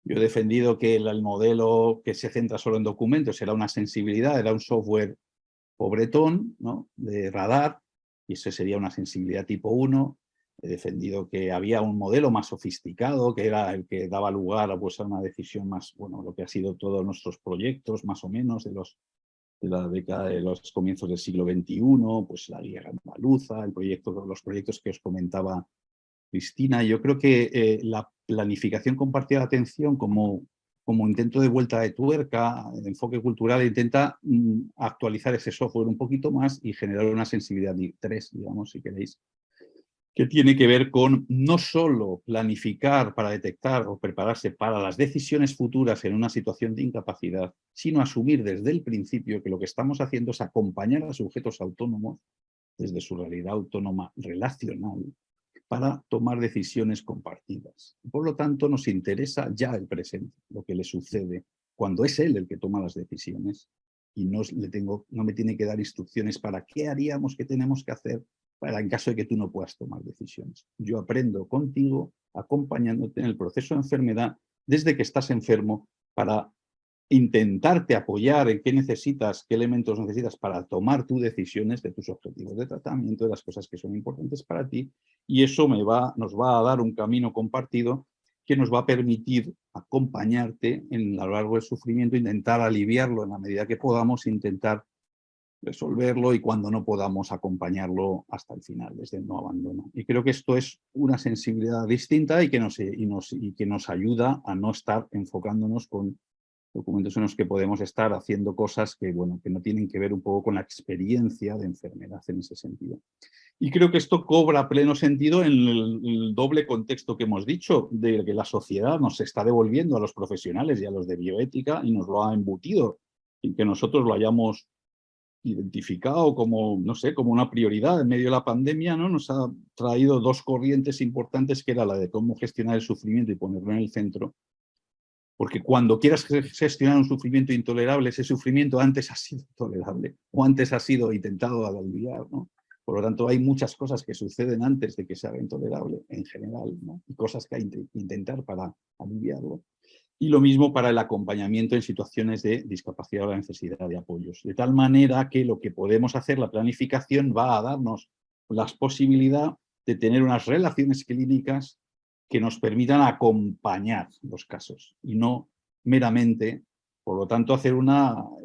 Yo he defendido que el modelo que se centra solo en documentos era una sensibilidad, era un software pobretón, ¿no? De radar, y eso sería una sensibilidad tipo 1. He defendido que había un modelo más sofisticado, que era el que daba lugar a, pues, a una decisión más, bueno, lo que ha sido todos nuestros proyectos, más o menos, de la década de los comienzos del siglo XXI, pues la Liga Andaluza, los proyectos que os comentaba Cristina. Yo creo que la planificación compartida de atención como intento de vuelta de tuerca, de enfoque cultural, intenta actualizar ese software un poquito más y generar una sensibilidad 3, digamos, si queréis, que tiene que ver con no solo planificar para detectar o prepararse para las decisiones futuras en una situación de incapacidad, sino asumir desde el principio que lo que estamos haciendo es acompañar a sujetos autónomos desde su realidad autónoma relacional para tomar decisiones compartidas. Por lo tanto, nos interesa ya el presente, lo que le sucede, cuando es él el que toma las decisiones y no me tiene que dar instrucciones para qué haríamos, qué tenemos que hacer en caso de que tú no puedas tomar decisiones. Yo aprendo contigo, acompañándote en el proceso de enfermedad desde que estás enfermo para intentarte apoyar en qué necesitas, qué elementos necesitas para tomar tus decisiones de tus objetivos de tratamiento, de las cosas que son importantes para ti, y eso nos va a dar un camino compartido que nos va a permitir acompañarte a lo largo del sufrimiento, intentar aliviarlo en la medida que podamos, intentar resolverlo y cuando no podamos acompañarlo hasta el final, desde el no abandono. Y creo que esto es una sensibilidad distinta y que nos ayuda a no estar enfocándonos con documentos en los que podemos estar haciendo cosas que, bueno, que no tienen que ver un poco con la experiencia de enfermedad en ese sentido. Y creo que esto cobra pleno sentido en el doble contexto que hemos dicho, de que la sociedad nos está devolviendo a los profesionales y a los de bioética y nos lo ha embutido, y que nosotros lo hayamos identificado como, no sé, como una prioridad en medio de la pandemia, ¿no? Nos ha traído dos corrientes importantes, que era la de cómo gestionar el sufrimiento y ponerlo en el centro. Porque cuando quieras gestionar un sufrimiento intolerable, ese sufrimiento antes ha sido tolerable o antes ha sido intentado aliviar, ¿no? Por lo tanto, hay muchas cosas que suceden antes de que se haga intolerable, en general, ¿no? Y cosas que hay que intentar para aliviarlo. Y lo mismo para el acompañamiento en situaciones de discapacidad o la necesidad de apoyos. De tal manera que lo que podemos hacer, la planificación, va a darnos la posibilidad de tener unas relaciones clínicas que nos permitan acompañar los casos y no meramente, por lo tanto, hacer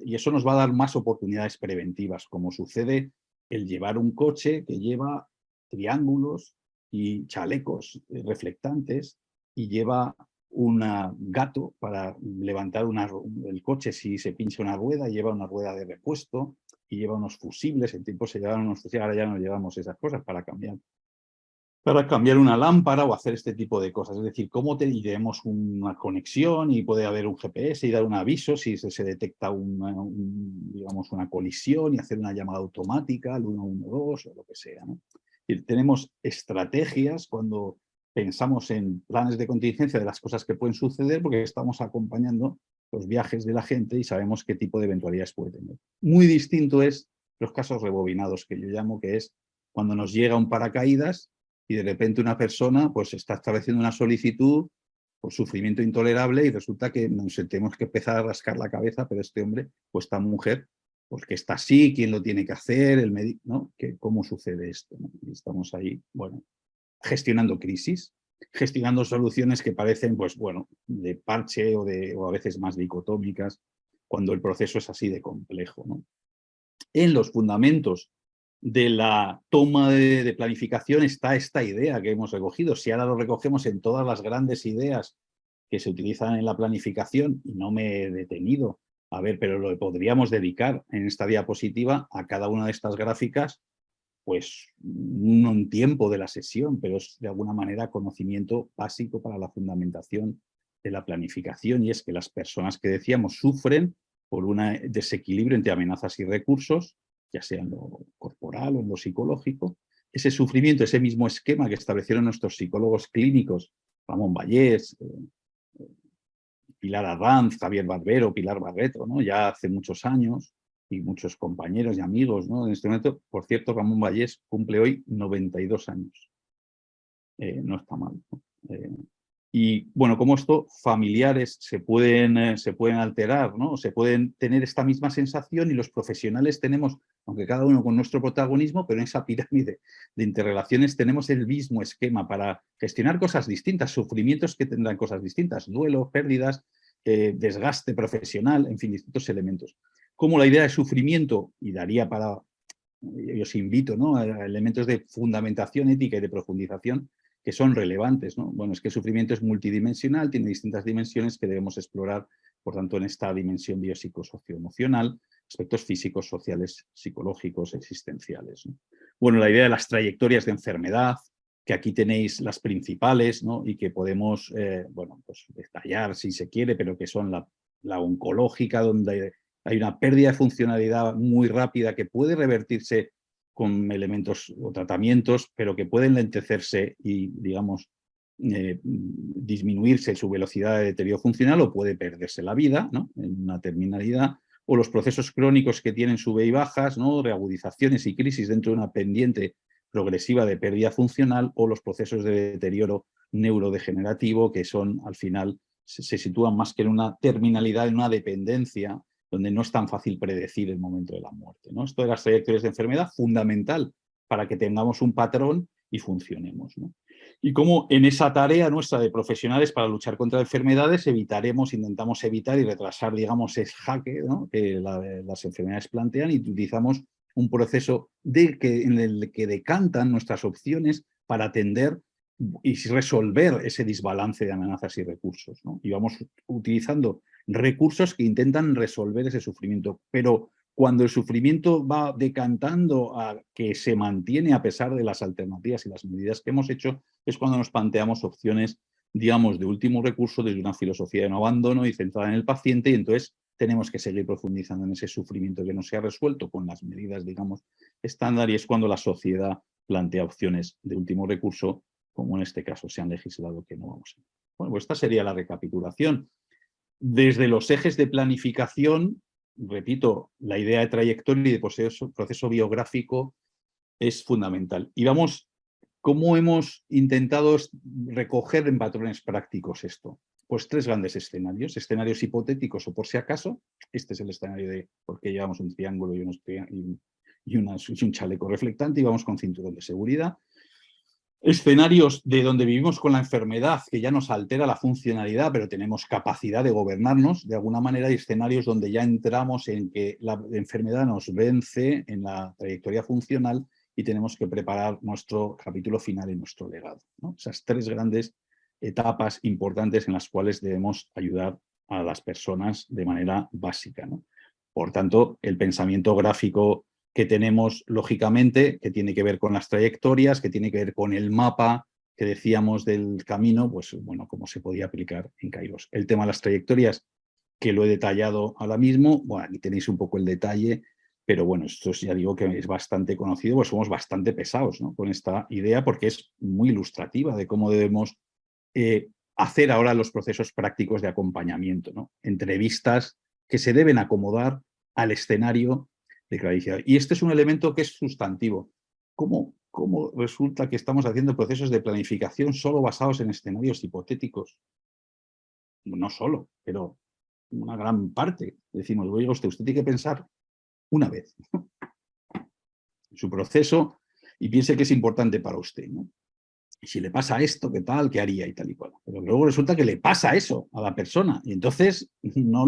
y eso nos va a dar más oportunidades preventivas, como sucede el llevar un coche que lleva triángulos y chalecos reflectantes y lleva un gato para levantar el coche si se pincha una rueda, lleva una rueda de repuesto y lleva unos fusibles, en tiempo se llevaban unos fusibles, ahora ya no llevamos esas cosas para cambiar una lámpara o hacer este tipo de cosas. Es decir, cómo tenemos una conexión y puede haber un GPS y dar un aviso si se detecta digamos, una colisión y hacer una llamada automática al 112 o lo que sea, ¿no? Y tenemos estrategias cuando pensamos en planes de contingencia de las cosas que pueden suceder porque estamos acompañando los viajes de la gente y sabemos qué tipo de eventualidades puede tener. Muy distinto es los casos rebobinados que yo llamo, que es cuando nos llega un paracaídas y de repente una persona pues está estableciendo una solicitud por sufrimiento intolerable y resulta que nos tenemos que empezar a rascar la cabeza, pero este hombre o esta mujer, pues que está así, quién lo tiene que hacer, el médico, ¿no? ¿Cómo sucede esto? ¿No? Y estamos ahí, bueno, gestionando crisis, gestionando soluciones que parecen, pues bueno, de parche o a veces más dicotómicas, cuando el proceso es así de complejo, ¿no? En los fundamentos de la toma de planificación está esta idea que hemos recogido. Si ahora lo recogemos en todas las grandes ideas que se utilizan en la planificación, y no me he detenido a ver, pero lo podríamos dedicar en esta diapositiva a cada una de estas gráficas, pues un tiempo de la sesión, pero es de alguna manera conocimiento básico para la fundamentación de la planificación, y es que las personas que decíamos sufren por un desequilibrio entre amenazas y recursos, ya sea en lo corporal o en lo psicológico. Ese sufrimiento, ese mismo esquema que establecieron nuestros psicólogos clínicos, Ramón Vallés, Pilar Arranz, Javier Barbero, Pilar Barreto, ¿no? Ya hace muchos años, y muchos compañeros y amigos, ¿no? En este momento, por cierto, Ramón Vallés cumple hoy 92 años. No está mal, ¿no? Y bueno, como esto, familiares se pueden alterar, ¿no? Se pueden tener esta misma sensación y los profesionales tenemos, aunque cada uno con nuestro protagonismo, pero en esa pirámide de interrelaciones tenemos el mismo esquema para gestionar cosas distintas, sufrimientos que tendrán cosas distintas, duelo, pérdidas, desgaste profesional, en fin, distintos elementos. Como la idea de sufrimiento, y daría para, yo os invito, ¿no?, a elementos de fundamentación ética y de profundización, que son relevantes, ¿no? Bueno, es que el sufrimiento es multidimensional, tiene distintas dimensiones que debemos explorar, por tanto, en esta dimensión biopsicosocioemocional, aspectos físicos, sociales, psicológicos, existenciales, ¿no? Bueno, la idea de las trayectorias de enfermedad, que aquí tenéis las principales, ¿no? Y que podemos, bueno, pues detallar si se quiere, pero que son la oncológica, donde hay una pérdida de funcionalidad muy rápida que puede revertirse con elementos o tratamientos, pero que pueden lentecerse y, digamos, disminuirse su velocidad de deterioro funcional o puede perderse la vida, ¿no?, en una terminalidad, o los procesos crónicos que tienen sube y bajas, ¿no?, reagudizaciones y crisis dentro de una pendiente progresiva de pérdida funcional, o los procesos de deterioro neurodegenerativo que son, al final, se sitúan más que en una terminalidad, en una dependencia, donde no es tan fácil predecir el momento de la muerte, ¿no? Esto de las trayectorias de enfermedad, fundamental para que tengamos un patrón y funcionemos, ¿no? Y cómo en esa tarea nuestra de profesionales para luchar contra enfermedades intentamos evitar y retrasar, digamos, ese jaque, ¿no?, que las enfermedades plantean, y utilizamos un proceso en el que decantan nuestras opciones para atender y resolver ese desbalance de amenazas y recursos, ¿no? Y vamos utilizando recursos que intentan resolver ese sufrimiento, pero cuando el sufrimiento va decantando a que se mantiene a pesar de las alternativas y las medidas que hemos hecho, es cuando nos planteamos opciones, digamos, de último recurso desde una filosofía de no abandono y centrada en el paciente, y entonces tenemos que seguir profundizando en ese sufrimiento que no se ha resuelto con las medidas, digamos, estándar, y es cuando la sociedad plantea opciones de último recurso, como en este caso se han legislado que no vamos a ver. Bueno, pues esta sería la recapitulación. Desde los ejes de planificación, repito, la idea de trayectoria y de proceso biográfico es fundamental. Y vamos, ¿cómo hemos intentado recoger en patrones prácticos esto? Pues 3 grandes escenarios. Escenarios hipotéticos o por si acaso. Este es el escenario de por qué llevamos un triángulo y un chaleco reflectante y vamos con cinturón de seguridad. Escenarios de donde vivimos con la enfermedad, que ya nos altera la funcionalidad, pero tenemos capacidad de gobernarnos de alguna manera, y escenarios donde ya entramos en que la enfermedad nos vence en la trayectoria funcional y tenemos que preparar nuestro capítulo final y nuestro legado, ¿no? Esas 3 grandes etapas importantes en las cuales debemos ayudar a las personas de manera básica, ¿no? Por tanto, el pensamiento gráfico que tenemos, lógicamente, que tiene que ver con las trayectorias, que tiene que ver con el mapa que decíamos del camino, pues bueno, cómo se podía aplicar en Kairos. El tema de las trayectorias, que lo he detallado ahora mismo, bueno, aquí tenéis un poco el detalle, pero bueno, esto ya digo que es bastante conocido, pues somos bastante pesados, ¿no?, con esta idea, porque es muy ilustrativa de cómo debemos hacer ahora los procesos prácticos de acompañamiento, ¿no? Entrevistas que se deben acomodar al escenario de clarificación. Y este es un elemento que es sustantivo. ¿Cómo resulta que estamos haciendo procesos de planificación solo basados en escenarios hipotéticos? No solo, pero una gran parte. Decimos, oiga, usted tiene que pensar una vez, ¿no?, en su proceso y piense que es importante para usted, ¿no? Y si le pasa esto, ¿qué tal? ¿Qué haría? Y tal y cual. Pero luego resulta que le pasa eso a la persona y entonces no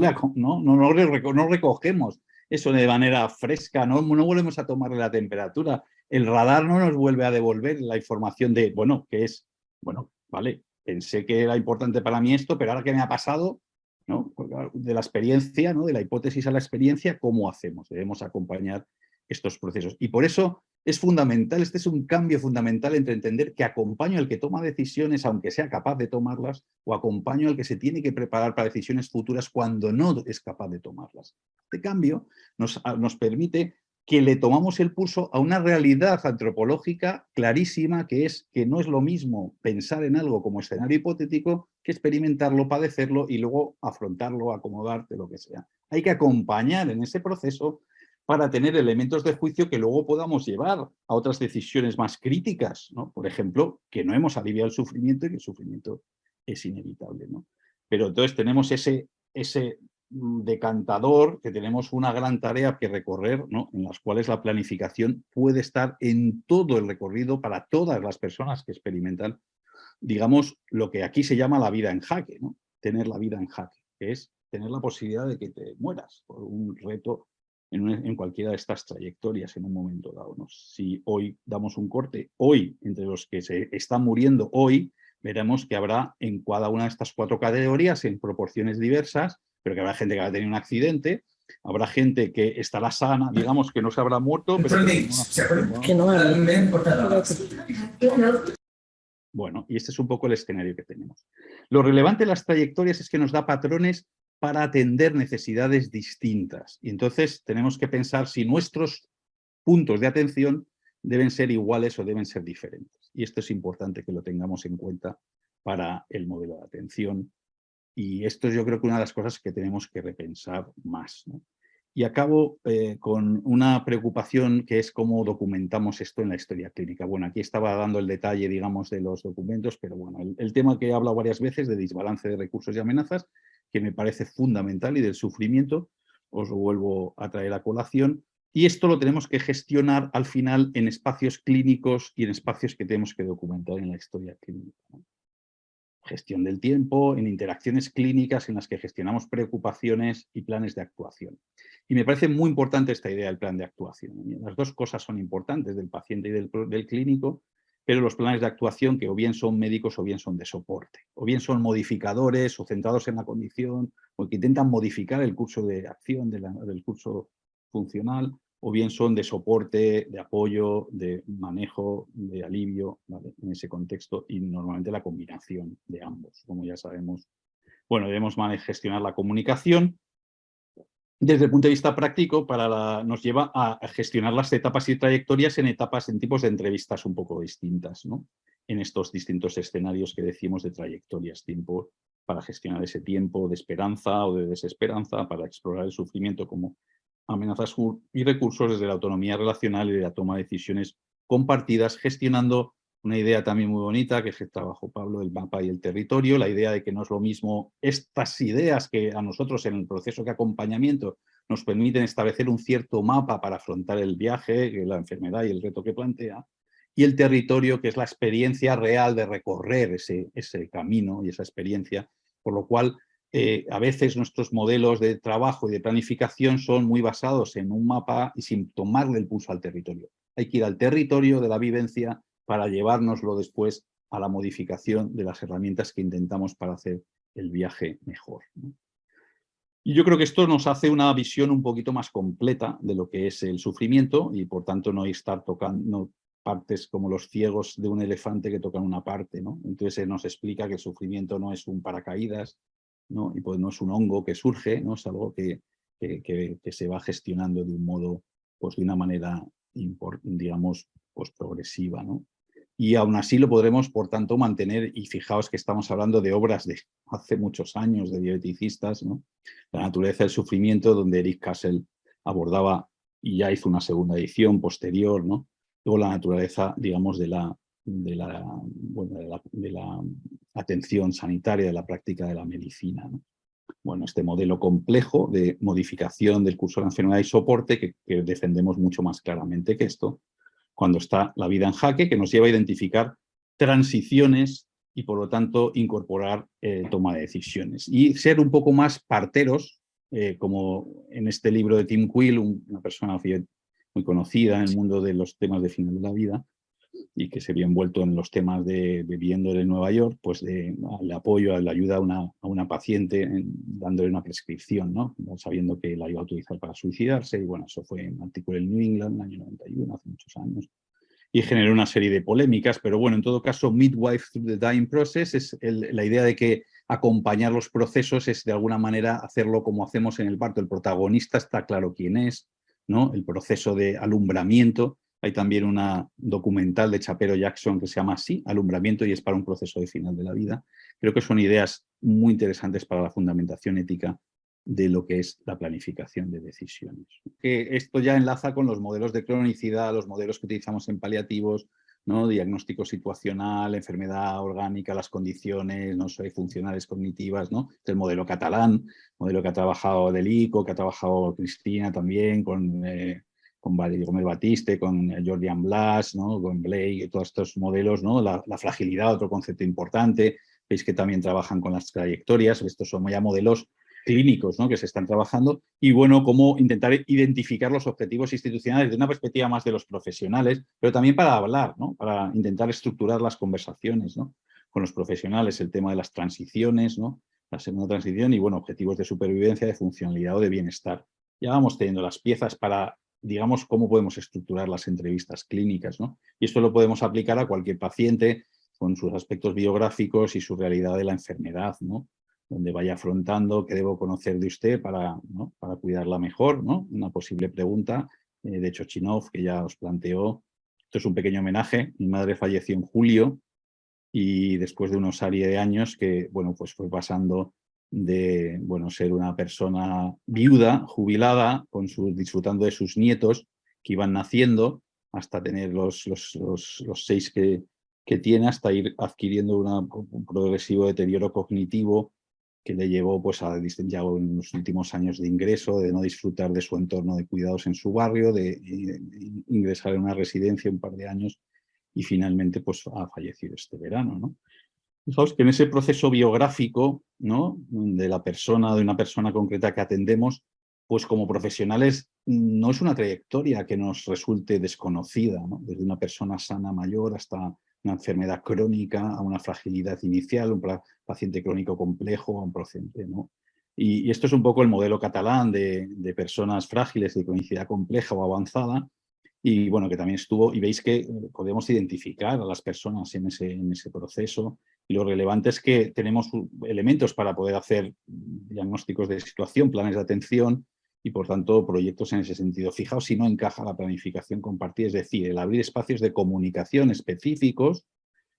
recogemos eso de manera fresca, no volvemos a tomarle la temperatura. El radar no nos vuelve a devolver la información de, bueno, ¿qué es? Bueno, vale, pensé que era importante para mí esto, pero ahora que me ha pasado, ¿no?, de la experiencia, ¿no?, de la hipótesis a la experiencia, ¿cómo hacemos? Debemos acompañar estos procesos. Y por eso es fundamental, este es un cambio fundamental entre entender que acompaño al que toma decisiones, aunque sea capaz de tomarlas, o acompaño al que se tiene que preparar para decisiones futuras cuando no es capaz de tomarlas. Este cambio nos permite que le tomamos el pulso a una realidad antropológica clarísima, que es que no es lo mismo pensar en algo como escenario hipotético que experimentarlo, padecerlo y luego afrontarlo, acomodarte, lo que sea. Hay que acompañar en ese proceso para tener elementos de juicio que luego podamos llevar a otras decisiones más críticas, ¿no? Por ejemplo, que no hemos aliviado el sufrimiento y que el sufrimiento es inevitable, ¿no? Pero entonces tenemos ese decantador, que tenemos una gran tarea que recorrer, ¿no?, en las cuales la planificación puede estar en todo el recorrido para todas las personas que experimentan, digamos, lo que aquí se llama la vida en jaque, ¿no? Tener la vida en jaque, que es tener la posibilidad de que te mueras por un reto en cualquiera de estas trayectorias en un momento dado, ¿no? Si hoy damos un corte, hoy, entre los que se están muriendo hoy, veremos que habrá en cada una de estas 4 categorías, en proporciones diversas, pero que habrá gente que va a tener un accidente, habrá gente que estará sana, digamos, que no se habrá muerto, pero que no bueno, y este es un poco el escenario que tenemos. Lo relevante de las trayectorias es que nos da patrones para atender necesidades distintas. Y entonces tenemos que pensar si nuestros puntos de atención deben ser iguales o deben ser diferentes. Y esto es importante que lo tengamos en cuenta para el modelo de atención. Y esto es, yo creo, que una de las cosas que tenemos que repensar más, ¿no? Y acabo con una preocupación, que es cómo documentamos esto en la historia clínica. Bueno, aquí estaba dando el detalle, digamos, de los documentos, pero bueno, el tema que he hablado varias veces de desbalance de recursos y amenazas, que me parece fundamental, y del sufrimiento, os lo vuelvo a traer a colación. Y esto lo tenemos que gestionar al final en espacios clínicos y en espacios que tenemos que documentar en la historia clínica, ¿no? Gestión del tiempo, en interacciones clínicas en las que gestionamos preocupaciones y planes de actuación. Y me parece muy importante esta idea del plan de actuación. Las dos cosas son importantes, del paciente y del clínico, pero los planes de actuación, que o bien son médicos o bien son de soporte, o bien son modificadores o centrados en la condición, o que intentan modificar el curso de acción del curso funcional, o bien son de soporte, de apoyo, de manejo, de alivio, ¿vale?, en ese contexto, y normalmente la combinación de ambos, como ya sabemos. Bueno, debemos gestionar la comunicación. Desde el punto de vista práctico, nos lleva a gestionar las etapas y trayectorias en tipos de entrevistas un poco distintas, ¿no?, en estos distintos escenarios que decimos de trayectorias, tiempo para gestionar ese tiempo de esperanza o de desesperanza, para explorar el sufrimiento como amenazas y recursos, desde la autonomía relacional y de la toma de decisiones compartidas, gestionando una idea también muy bonita, que es el trabajo, Pablo, el mapa y el territorio, la idea de que no es lo mismo estas ideas que a nosotros en el proceso de acompañamiento nos permiten establecer un cierto mapa para afrontar el viaje, la enfermedad y el reto que plantea, y el territorio, que es la experiencia real de recorrer ese camino y esa experiencia, por lo cual a veces nuestros modelos de trabajo y de planificación son muy basados en un mapa y sin tomarle el pulso al territorio. Hay que ir al territorio de la vivencia para llevárnoslo después a la modificación de las herramientas que intentamos para hacer el viaje mejor, ¿no? Y yo creo que esto nos hace una visión un poquito más completa de lo que es el sufrimiento y por tanto no estar tocando partes como los ciegos de un elefante que tocan una parte, ¿no? Entonces nos explica que el sufrimiento no es un paracaídas, ¿no? Y pues no es un hongo que surge, ¿no? Es algo que se va gestionando de un modo, pues de una manera, digamos, pues progresiva, ¿no? Y aún así lo podremos, por tanto, mantener, y fijaos que estamos hablando de obras de hace muchos años, de bioeticistas, ¿no? La naturaleza del sufrimiento, donde Eric Kassel abordaba, y ya hizo una segunda edición posterior, ¿no? Luego la naturaleza, digamos, de la atención sanitaria, de la práctica de la medicina, ¿no? Bueno, este modelo complejo de modificación del curso de la enfermedad y soporte que defendemos mucho más claramente que esto, cuando está la vida en jaque, que nos lleva a identificar transiciones y, por lo tanto, incorporar toma de decisiones. Y ser un poco más parteros, como en este libro de Tim Quill, una persona muy conocida en el mundo de los temas de final de la vida, y que se vio envuelto en los temas de viviendo en Nueva York, pues el apoyo, la ayuda a una paciente, dándole una prescripción, ¿no? Sabiendo que la iba a utilizar para suicidarse, y bueno, eso fue un artículo en New England en el año 91, hace muchos años, y generó una serie de polémicas, pero bueno, en todo caso, Midwife Through the Dying Process es la idea de que acompañar los procesos es de alguna manera hacerlo como hacemos en el parto. El protagonista está claro quién es, ¿no? El proceso de alumbramiento. Hay también una documental de Chapero Jackson que se llama así, Alumbramiento, y es para un proceso de final de la vida. Creo que son ideas muy interesantes para la fundamentación ética de lo que es la planificación de decisiones. Que esto ya enlaza con los modelos de cronicidad, los modelos que utilizamos en paliativos, ¿no? Diagnóstico situacional, enfermedad orgánica, las condiciones, no sé, funcionales cognitivas, ¿no? El modelo catalán, modelo que ha trabajado Delico, que ha trabajado Cristina también, con Gómez Batiste, con Jordian Blas, ¿no? Con Blake, todos estos modelos, ¿no? La fragilidad, otro concepto importante. Veis que también trabajan con las trayectorias. Estos son ya modelos clínicos, ¿no? Que se están trabajando, y bueno, cómo intentar identificar los objetivos institucionales de una perspectiva más de los profesionales, pero también para hablar, ¿no? Para intentar estructurar las conversaciones, ¿no? Con los profesionales, el tema de las transiciones, ¿no? La segunda transición y, bueno, objetivos de supervivencia, de funcionalidad o de bienestar. Ya vamos teniendo las piezas para, digamos, cómo podemos estructurar las entrevistas clínicas, ¿no? Y esto lo podemos aplicar a cualquier paciente con sus aspectos biográficos y su realidad de la enfermedad, ¿no? Donde vaya afrontando qué debo conocer de usted para, ¿no? Para cuidarla mejor, ¿no? Una posible pregunta de Chochinov que ya os planteó. Esto es un pequeño homenaje. Mi madre falleció en julio y después de una serie de años que, bueno, pues fue pasando de, bueno, ser una persona viuda, jubilada, disfrutando de sus nietos que iban naciendo, hasta tener los 6 que tiene, hasta ir adquiriendo un progresivo deterioro cognitivo que le llevó pues, a ya en los últimos años de ingreso, de no disfrutar de su entorno de cuidados en su barrio, de ingresar en una residencia un par de años y finalmente pues, ha fallecido este verano, ¿no? Fijaos que en ese proceso biográfico, ¿no? De una persona concreta que atendemos, pues como profesionales no es una trayectoria que nos resulte desconocida, ¿no? Desde una persona sana mayor hasta una enfermedad crónica, a una fragilidad inicial, un paciente crónico complejo, a un paciente, ¿no? Y esto es un poco el modelo catalán de personas frágiles de cronicidad compleja o avanzada, y bueno, que también estuvo, y veis que podemos identificar a las personas en ese proceso, y lo relevante es que tenemos elementos para poder hacer diagnósticos de situación, planes de atención, y por tanto proyectos en ese sentido. Fijaos si no encaja la planificación compartida, es decir, el abrir espacios de comunicación específicos,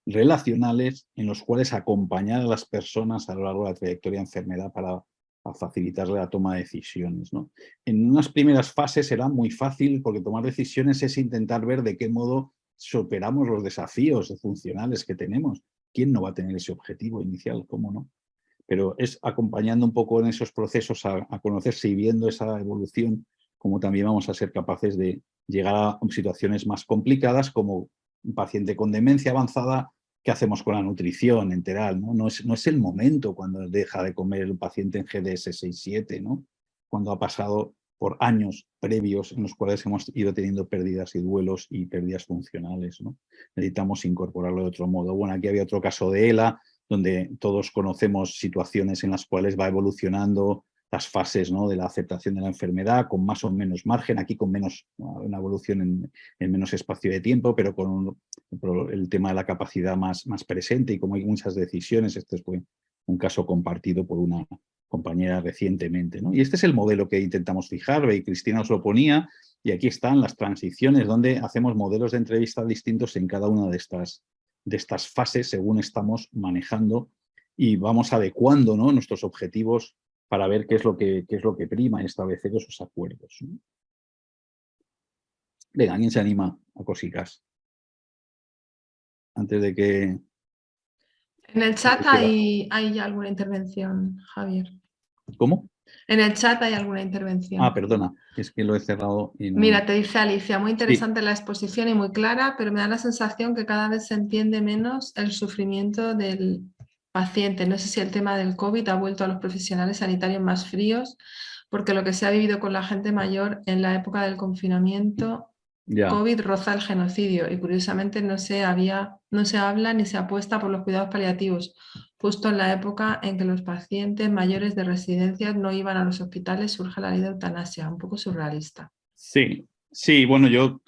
relacionales, en los cuales acompañar a las personas a lo largo de la trayectoria de enfermedad para facilitarle la toma de decisiones, ¿no? En unas primeras fases será muy fácil porque tomar decisiones es intentar ver de qué modo superamos los desafíos funcionales que tenemos. ¿Quién no va a tener ese objetivo inicial? ¿Cómo no? Pero es acompañando un poco en esos procesos a conocerse y viendo esa evolución, como también vamos a ser capaces de llegar a situaciones más complicadas, como un paciente con demencia avanzada. ¿Qué hacemos con la nutrición enteral? No es el momento cuando deja de comer el paciente en GDS 6-7, ¿no? Cuando ha pasado por años previos en los cuales hemos ido teniendo pérdidas y duelos y pérdidas funcionales, ¿no? Necesitamos incorporarlo de otro modo. Bueno, aquí había otro caso de ELA, donde todos conocemos situaciones en las cuales va evolucionando las fases, ¿no?, de la aceptación de la enfermedad, con más o menos margen, aquí con menos, una evolución en menos espacio de tiempo, pero con el tema de la capacidad más presente, y como hay muchas decisiones, este fue un caso compartido por una compañera recientemente, ¿no? Y este es el modelo que intentamos fijar, y Cristina os lo ponía, y aquí están las transiciones, donde hacemos modelos de entrevista distintos en cada una de estas fases según estamos manejando, y vamos adecuando, ¿no?, nuestros objetivos para ver qué es lo que prima y establecer esos acuerdos, ¿no? Venga, ¿quién se anima a cositas? Antes de que... En el chat hay alguna intervención, Javier. ¿Cómo? En el chat hay alguna intervención. Ah, perdona, es que lo he cerrado y no... Mira, te dice Alicia, muy interesante Sí. la exposición y muy clara, pero me da la sensación que cada vez se entiende menos el sufrimiento del paciente. No sé si el tema del COVID ha vuelto a los profesionales sanitarios más fríos, porque lo que se ha vivido con la gente mayor en la época del confinamiento, Ya. COVID roza el genocidio, y curiosamente no se habla ni se apuesta por los cuidados paliativos, justo en la época en que los pacientes mayores de residencias no iban a los hospitales. Surge la ley de eutanasia, un poco surrealista. Sí, bueno, yo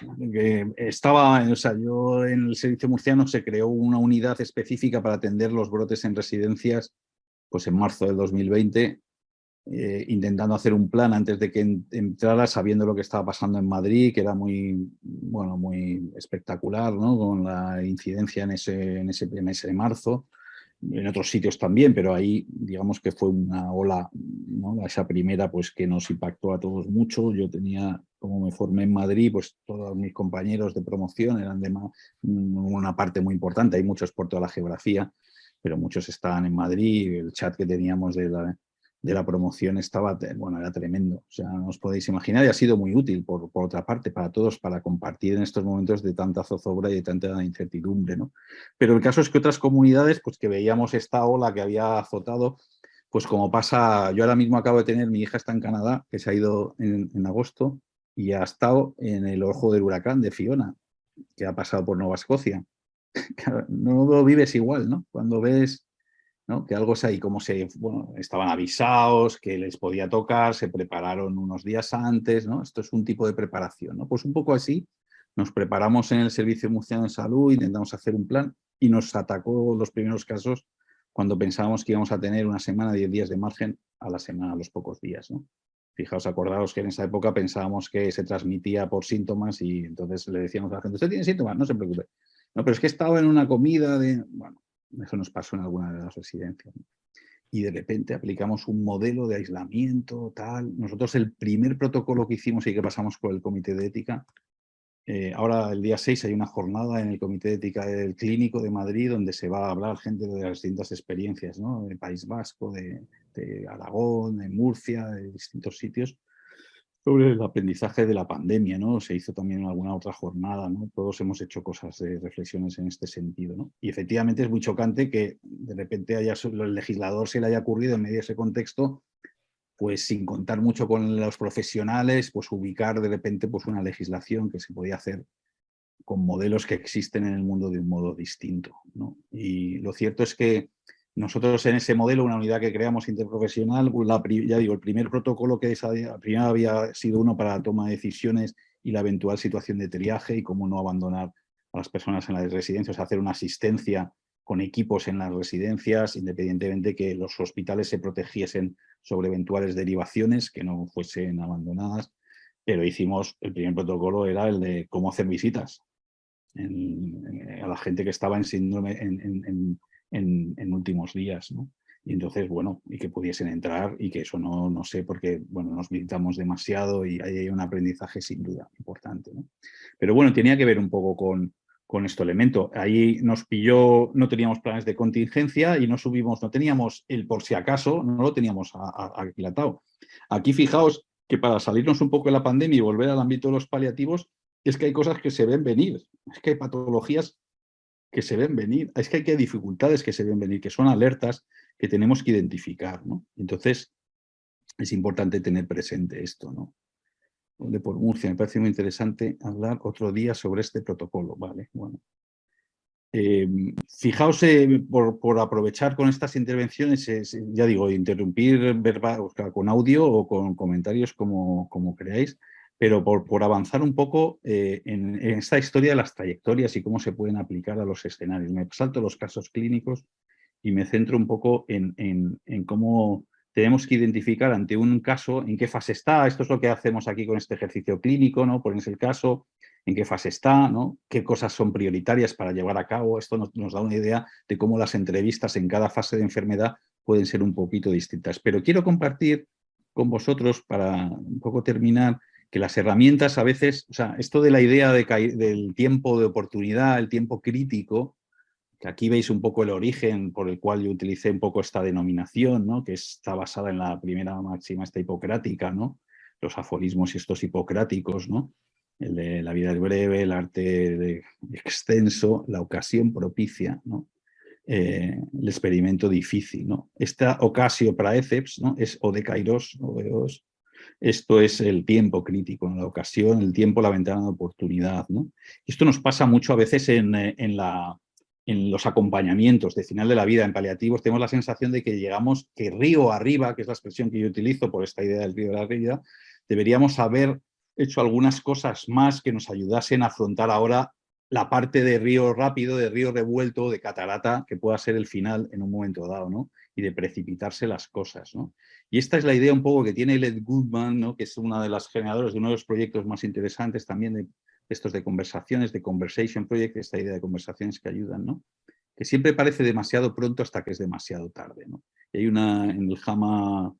estaba, o sea, yo en el servicio murciano se creó una unidad específica para atender los brotes en residencias, pues en marzo del 2020, intentando hacer un plan antes de que entrara, sabiendo lo que estaba pasando en Madrid, que era muy espectacular, ¿no?, con la incidencia en ese mes de marzo. En otros sitios también, pero ahí digamos que fue una ola, ¿no?, esa primera, pues que nos impactó a todos mucho. Yo tenía, como me formé en Madrid, pues todos mis compañeros de promoción eran de una parte muy importante, hay muchos por toda la geografía, pero muchos estaban en Madrid. El chat que teníamos de la promoción estaba, bueno, era tremendo. O sea, no os podéis imaginar, y ha sido muy útil por otra parte para todos, para compartir en estos momentos de tanta zozobra y de tanta incertidumbre, ¿no? Pero el caso es que otras comunidades, pues que veíamos esta ola que había azotado, pues como pasa, yo ahora mismo acabo de tener, mi hija está en Canadá, que se ha ido en agosto, y ha estado en el ojo del huracán de Fiona, que ha pasado por Nueva Escocia. Claro, no lo vives igual, ¿no? Cuando ves, ¿no?, que algo es ahí, como estaban avisados, que les podía tocar, se prepararon unos días antes, ¿no? Esto es un tipo de preparación, ¿no? Pues un poco así nos preparamos en el Servicio Murciano de Salud, intentamos hacer un plan, y nos atacó los primeros casos cuando pensábamos que íbamos a tener una semana, 10 días de margen, a la semana, a los pocos días, ¿no? Fijaos, acordaos que en esa época pensábamos que se transmitía por síntomas, y entonces le decíamos a la gente, ¿usted tiene síntomas? No se preocupe. No, pero es que estaba en una comida de... Bueno, eso nos pasó en alguna de las residencias, ¿no? Y de repente aplicamos un modelo de aislamiento, tal. Nosotros el primer protocolo que hicimos y que pasamos por el Comité de Ética, ahora el día 6 hay una jornada en el Comité de Ética del Clínico de Madrid, donde se va a hablar gente de las distintas experiencias, ¿no?, de País Vasco, de Aragón, de Murcia, de distintos sitios, sobre el aprendizaje de la pandemia, ¿no? Se hizo también alguna otra jornada, ¿no? Todos hemos hecho cosas de reflexiones en este sentido, ¿no? Y efectivamente es muy chocante que de repente el legislador se le haya ocurrido en medio de ese contexto, pues sin contar mucho con los profesionales, pues ubicar de repente pues una legislación que se podía hacer con modelos que existen en el mundo de un modo distinto, ¿no? Y lo cierto es que nosotros en ese modelo, una unidad que creamos interprofesional, ya digo, el primer protocolo primero había sido uno para la toma de decisiones y la eventual situación de triaje y cómo no abandonar a las personas en las residencias, hacer una asistencia con equipos en las residencias, independientemente que los hospitales se protegiesen sobre eventuales derivaciones, que no fuesen abandonadas. Pero el primer protocolo era el de cómo hacer visitas a la gente que estaba en síndrome en últimos días, ¿no? Y entonces, bueno, y que pudiesen entrar, y que eso no sé, porque, bueno, nos militamos demasiado y hay un aprendizaje sin duda importante, ¿no? Pero bueno, tenía que ver un poco con con este elemento. Ahí nos pilló, no teníamos planes de contingencia y no subimos, no teníamos el por si acaso, no lo teníamos aquilatado. Aquí fijaos que para salirnos un poco de la pandemia y volver al ámbito de los paliativos, es que hay cosas que se ven venir, es que hay patologías que se ven venir, es que hay dificultades que se ven venir, que son alertas que tenemos que identificar, ¿no? Entonces, es importante tener presente esto, ¿no? De por Murcia, me parece muy interesante hablar otro día sobre este protocolo, ¿vale? Bueno. Fijaos, por aprovechar con estas intervenciones, ya digo, interrumpir verbal, con audio o con comentarios como creáis, pero por avanzar un poco en esta historia de las trayectorias y cómo se pueden aplicar a los escenarios. Me salto los casos clínicos y me centro un poco en cómo tenemos que identificar ante un caso en qué fase está. Esto es lo que hacemos aquí con este ejercicio clínico, ¿no? Pones el caso, en qué fase está, ¿no? Qué cosas son prioritarias para llevar a cabo. Esto nos da una idea de cómo las entrevistas en cada fase de enfermedad pueden ser un poquito distintas. Pero quiero compartir con vosotros, para un poco terminar, que las herramientas a veces, o sea, esto de la idea del tiempo de oportunidad, el tiempo crítico, que aquí veis un poco el origen por el cual yo utilicé un poco esta denominación, ¿no? Que está basada en la primera máxima esta hipocrática, ¿no? Los aforismos estos hipocráticos, ¿no? El de la vida es breve, el arte extenso, la ocasión propicia, ¿no? El experimento difícil, ¿no? Esta ocasio praeceps, ¿no? Es o de kairos, ¿no? Esto es el tiempo crítico, ¿no? La ocasión, el tiempo, la ventana de oportunidad, ¿no? Esto nos pasa mucho a veces en los acompañamientos de final de la vida en paliativos. Tenemos la sensación de que llegamos, que río arriba, que es la expresión que yo utilizo por esta idea del río de la vida, deberíamos haber hecho algunas cosas más que nos ayudasen a afrontar ahora la parte de río rápido, de río revuelto, de catarata, que pueda ser el final en un momento dado, ¿no? Y de precipitarse las cosas, ¿no? Y esta es la idea un poco que tiene Ed Goodman, ¿no? Que es una de las generadoras de uno de los proyectos más interesantes también de estos de conversaciones, de Conversation Project, esta idea de conversaciones que ayudan, ¿no? Que siempre parece demasiado pronto hasta que es demasiado tarde, ¿no? Y hay una, en el JAMA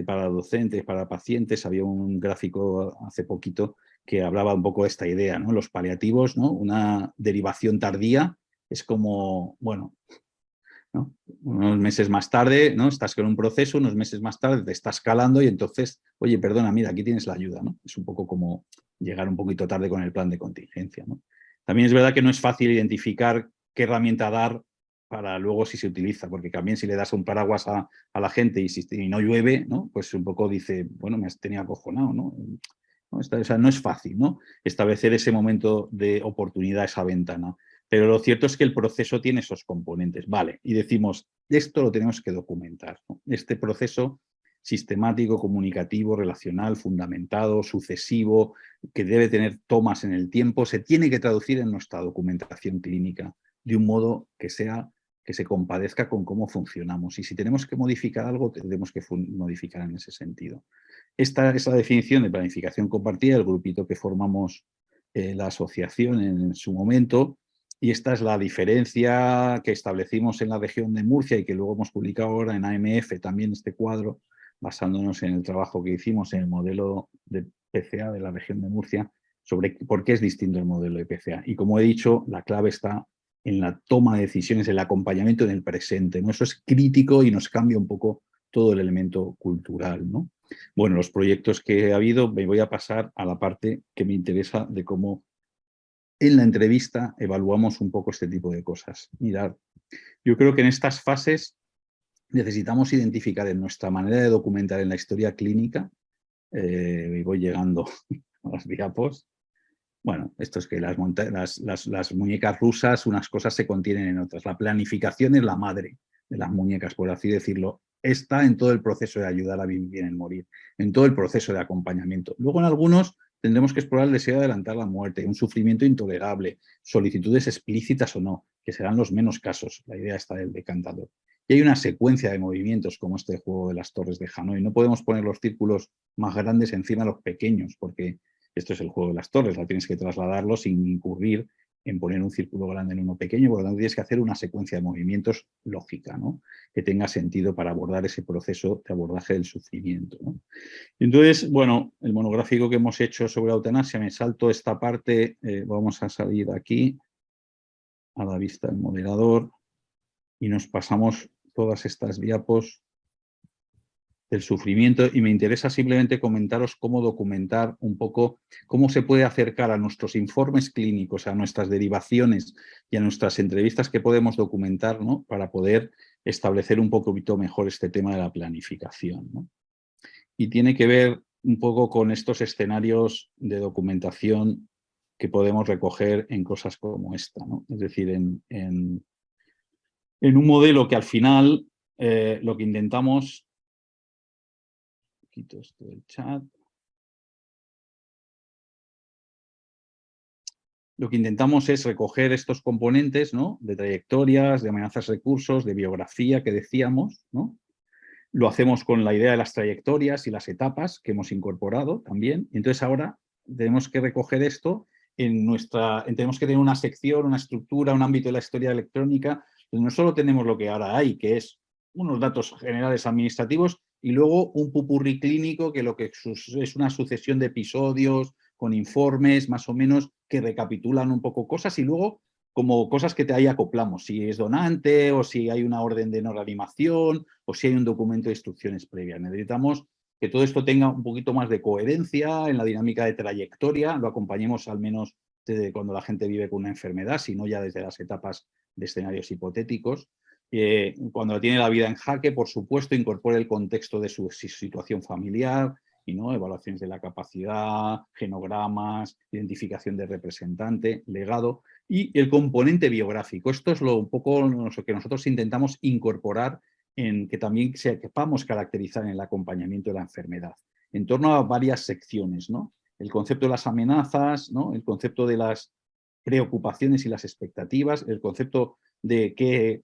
para docentes, para pacientes, había un gráfico hace poquito que hablaba un poco de esta idea, ¿no? Los paliativos, ¿no? Una derivación tardía es como, bueno, ¿no? Unos meses más tarde, ¿no? Estás con un proceso, unos meses más tarde te está escalando y entonces, oye, perdona, mira, aquí tienes la ayuda, ¿no? Es un poco como llegar un poquito tarde con el plan de contingencia, ¿no? También es verdad que no es fácil identificar qué herramienta dar para luego si se utiliza, porque también si le das un paraguas a la gente y no llueve, ¿no? Pues un poco dice, bueno, me has tenido acojonado, ¿no? O sea, no es fácil, ¿no? Establecer ese momento de oportunidad, esa ventana. Pero lo cierto es que el proceso tiene esos componentes, vale, y decimos, esto lo tenemos que documentar, ¿no? Este proceso sistemático, comunicativo, relacional, fundamentado, sucesivo, que debe tener tomas en el tiempo, se tiene que traducir en nuestra documentación clínica de un modo que se compadezca con cómo funcionamos. Y si tenemos que modificar algo, tendremos que modificar en ese sentido. Esta es la definición de planificación compartida, el grupito que formamos la asociación en su momento, y esta es la diferencia que establecimos en la región de Murcia y que luego hemos publicado ahora en AMF también este cuadro, basándonos en el trabajo que hicimos en el modelo de PCA de la región de Murcia, sobre por qué es distinto el modelo de PCA. Y como he dicho, la clave está en la toma de decisiones, en el acompañamiento en el presente, ¿no? Eso es crítico y nos cambia un poco todo el elemento cultural, ¿no? Bueno, los proyectos que ha habido, me voy a pasar a la parte que me interesa de cómo en la entrevista evaluamos un poco este tipo de cosas. Mirad, yo creo que en estas fases necesitamos identificar en nuestra manera de documentar en la historia clínica, y voy llegando a las diapos. Bueno, esto es que las muñecas rusas, unas cosas se contienen en otras. La planificación es la madre de las muñecas, por así decirlo. Está en todo el proceso de ayudar a vivir en morir, en todo el proceso de acompañamiento. Luego en algunos tendremos que explorar el deseo de adelantar la muerte, un sufrimiento intolerable, solicitudes explícitas o no, que serán los menos casos. La idea está del decantador. Y hay una secuencia de movimientos como este juego de las torres de Hanoi. No podemos poner los círculos más grandes encima de los pequeños, porque esto es el juego de las torres, la tienes que trasladarlo sin incurrir en poner un círculo grande en uno pequeño, por lo tanto tienes que hacer una secuencia de movimientos lógica, ¿no? Que tenga sentido para abordar ese proceso de abordaje del sufrimiento, ¿no? Entonces, bueno, el monográfico que hemos hecho sobre la eutanasia, me salto esta parte, vamos a salir aquí, a la vista del moderador y nos pasamos todas estas diapos del sufrimiento y me interesa simplemente comentaros cómo documentar un poco, cómo se puede acercar a nuestros informes clínicos, a nuestras derivaciones y a nuestras entrevistas que podemos documentar, ¿no? Para poder establecer un poquito mejor este tema de la planificación, ¿no? Y tiene que ver un poco con estos escenarios de documentación que podemos recoger en cosas como esta, ¿no? Es decir, en un modelo que al final lo que intentamos... Quito esto del chat. Lo que intentamos es recoger estos componentes, ¿no? De trayectorias, de amenazas recursos, de biografía que decíamos, ¿no? Lo hacemos con la idea de las trayectorias y las etapas que hemos incorporado también. Y entonces ahora tenemos que recoger esto tenemos que tener una sección, una estructura, un ámbito de la historia electrónica, donde no solo tenemos lo que ahora hay, que es unos datos generales administrativos y luego un pupurrí clínico que es una sucesión de episodios con informes más o menos que recapitulan un poco cosas y luego como cosas que ahí acoplamos, si es donante o si hay una orden de no reanimación o si hay un documento de instrucciones previas. Necesitamos que todo esto tenga un poquito más de coherencia en la dinámica de trayectoria, lo acompañemos al menos desde cuando la gente vive con una enfermedad, sino ya desde las etapas de escenarios hipotéticos. Cuando tiene la vida en jaque, por supuesto, incorpore el contexto de su situación familiar, y no evaluaciones de la capacidad, genogramas, identificación de representante, legado y el componente biográfico. Esto es un poco lo que nosotros intentamos incorporar en que también sepamos caracterizar en el acompañamiento de la enfermedad, en torno a varias secciones, ¿no? El concepto de las amenazas, ¿no? El concepto de las preocupaciones y las expectativas, el concepto de qué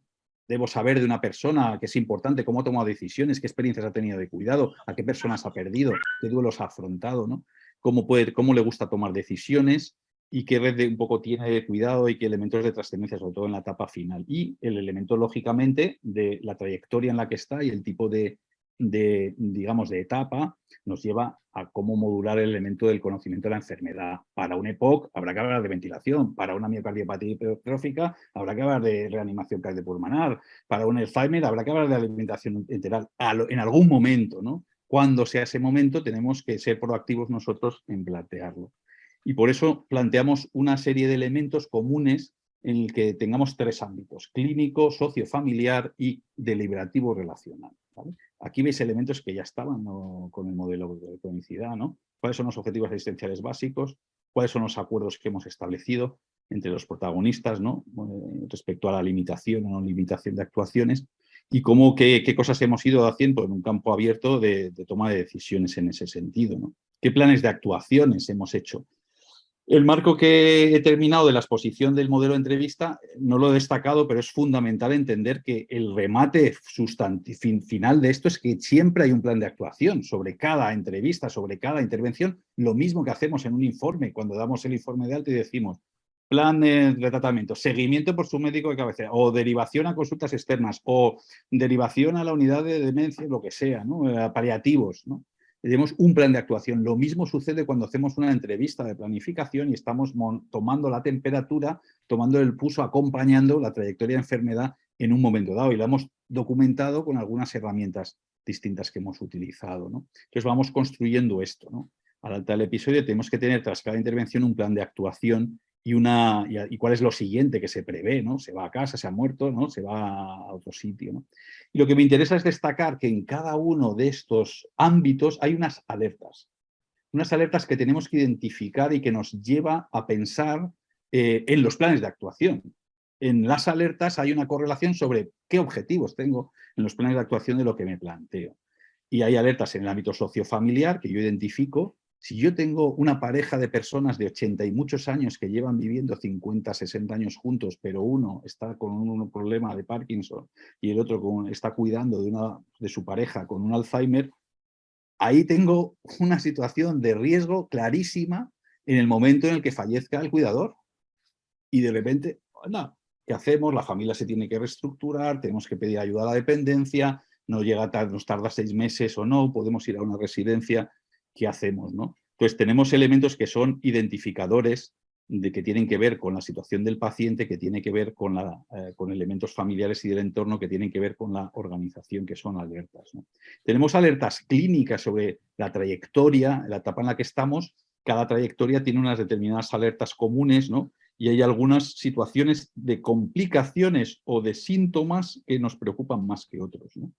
debo saber de una persona, que es importante, cómo ha tomado decisiones, qué experiencias ha tenido de cuidado, a qué personas ha perdido, qué duelos ha afrontado, ¿no? Cómo le gusta tomar decisiones y qué red un poco tiene de cuidado y qué elementos de trascendencia, sobre todo en la etapa final. Y el elemento, lógicamente, de la trayectoria en la que está y el tipo digamos, de etapa nos lleva a cómo modular el elemento del conocimiento de la enfermedad. Para un EPOC habrá que hablar de ventilación, para una miocardiopatía hipertrófica habrá que hablar de reanimación cardiopulmonar, para un Alzheimer habrá que hablar de alimentación enteral en algún momento, ¿no? Cuando sea ese momento tenemos que ser proactivos nosotros en plantearlo. Y por eso planteamos una serie de elementos comunes en el que tengamos tres ámbitos: clínico, sociofamiliar y deliberativo relacional, ¿vale? Aquí veis elementos que ya estaban, ¿no?, con el modelo de cronicidad, ¿no? ¿Cuáles son los objetivos asistenciales básicos? ¿Cuáles son los acuerdos que hemos establecido entre los protagonistas, ¿no?, respecto a la limitación o no limitación de actuaciones? Y qué cosas hemos ido haciendo en un campo abierto de toma de decisiones en ese sentido, ¿no? ¿Qué planes de actuaciones hemos hecho? El marco que he terminado de la exposición del modelo de entrevista no lo he destacado, pero es fundamental entender que el remate final de esto es que siempre hay un plan de actuación sobre cada entrevista, sobre cada intervención, lo mismo que hacemos en un informe, cuando damos el informe de alta y decimos plan de tratamiento, seguimiento por su médico de cabecera, o derivación a consultas externas, o derivación a la unidad de demencia, lo que sea, ¿no? Paliativos, ¿no? Tenemos un plan de actuación. Lo mismo sucede cuando hacemos una entrevista de planificación y estamos tomando la temperatura, tomando el pulso, acompañando la trayectoria de enfermedad en un momento dado. Y la hemos documentado con algunas herramientas distintas que hemos utilizado, ¿no? Entonces vamos construyendo esto, ¿no? Al alta del episodio tenemos que tener tras cada intervención un plan de actuación y cuál es lo siguiente que se prevé, ¿no? Se va a casa, se ha muerto, ¿no? Se va a otro sitio, ¿no? Y lo que me interesa es destacar que en cada uno de estos ámbitos hay unas alertas que tenemos que identificar y que nos lleva a pensar en los planes de actuación. En las alertas hay una correlación sobre qué objetivos tengo en los planes de actuación de lo que me planteo. Y hay alertas en el ámbito sociofamiliar que yo identifico. Si yo tengo una pareja de personas de 80 y muchos años que llevan viviendo 50, 60 años juntos, pero uno está con un problema de Parkinson y el otro está cuidando de su pareja con un Alzheimer, ahí tengo una situación de riesgo clarísima en el momento en el que fallezca el cuidador. Y de repente, anda, ¿qué hacemos? La familia se tiene que reestructurar, tenemos que pedir ayuda a la dependencia, nos tarda 6 meses o no, podemos ir a una residencia, ¿qué hacemos, no? Entonces tenemos elementos que son identificadores de que tienen que ver con la situación del paciente, que tiene que ver con, con elementos familiares y del entorno, que tienen que ver con la organización, que son alertas, ¿no? Tenemos alertas clínicas sobre la trayectoria, la etapa en la que estamos. Cada trayectoria tiene unas determinadas alertas comunes, ¿no? Y hay algunas situaciones de complicaciones o de síntomas que nos preocupan más que otros, ¿no?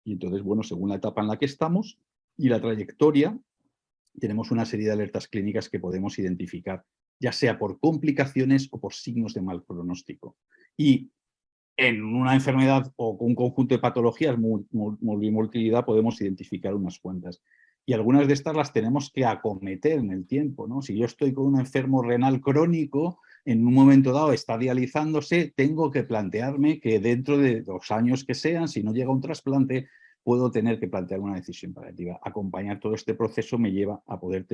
Y entonces, bueno, según la etapa en la que estamos y la trayectoria, tenemos una serie de alertas clínicas que podemos identificar, ya sea por complicaciones o por signos de mal pronóstico. Y en una enfermedad o con un conjunto de patologías multimortalidad podemos identificar unas cuantas. Y algunas de estas las tenemos que acometer en el tiempo, ¿no? Si yo estoy con un enfermo renal crónico, en un momento dado está dializándose, tengo que plantearme que dentro de 2 años que sean, si no llega un trasplante, puedo tener que plantear una decisión paliativa. Acompañar todo este proceso me lleva a poder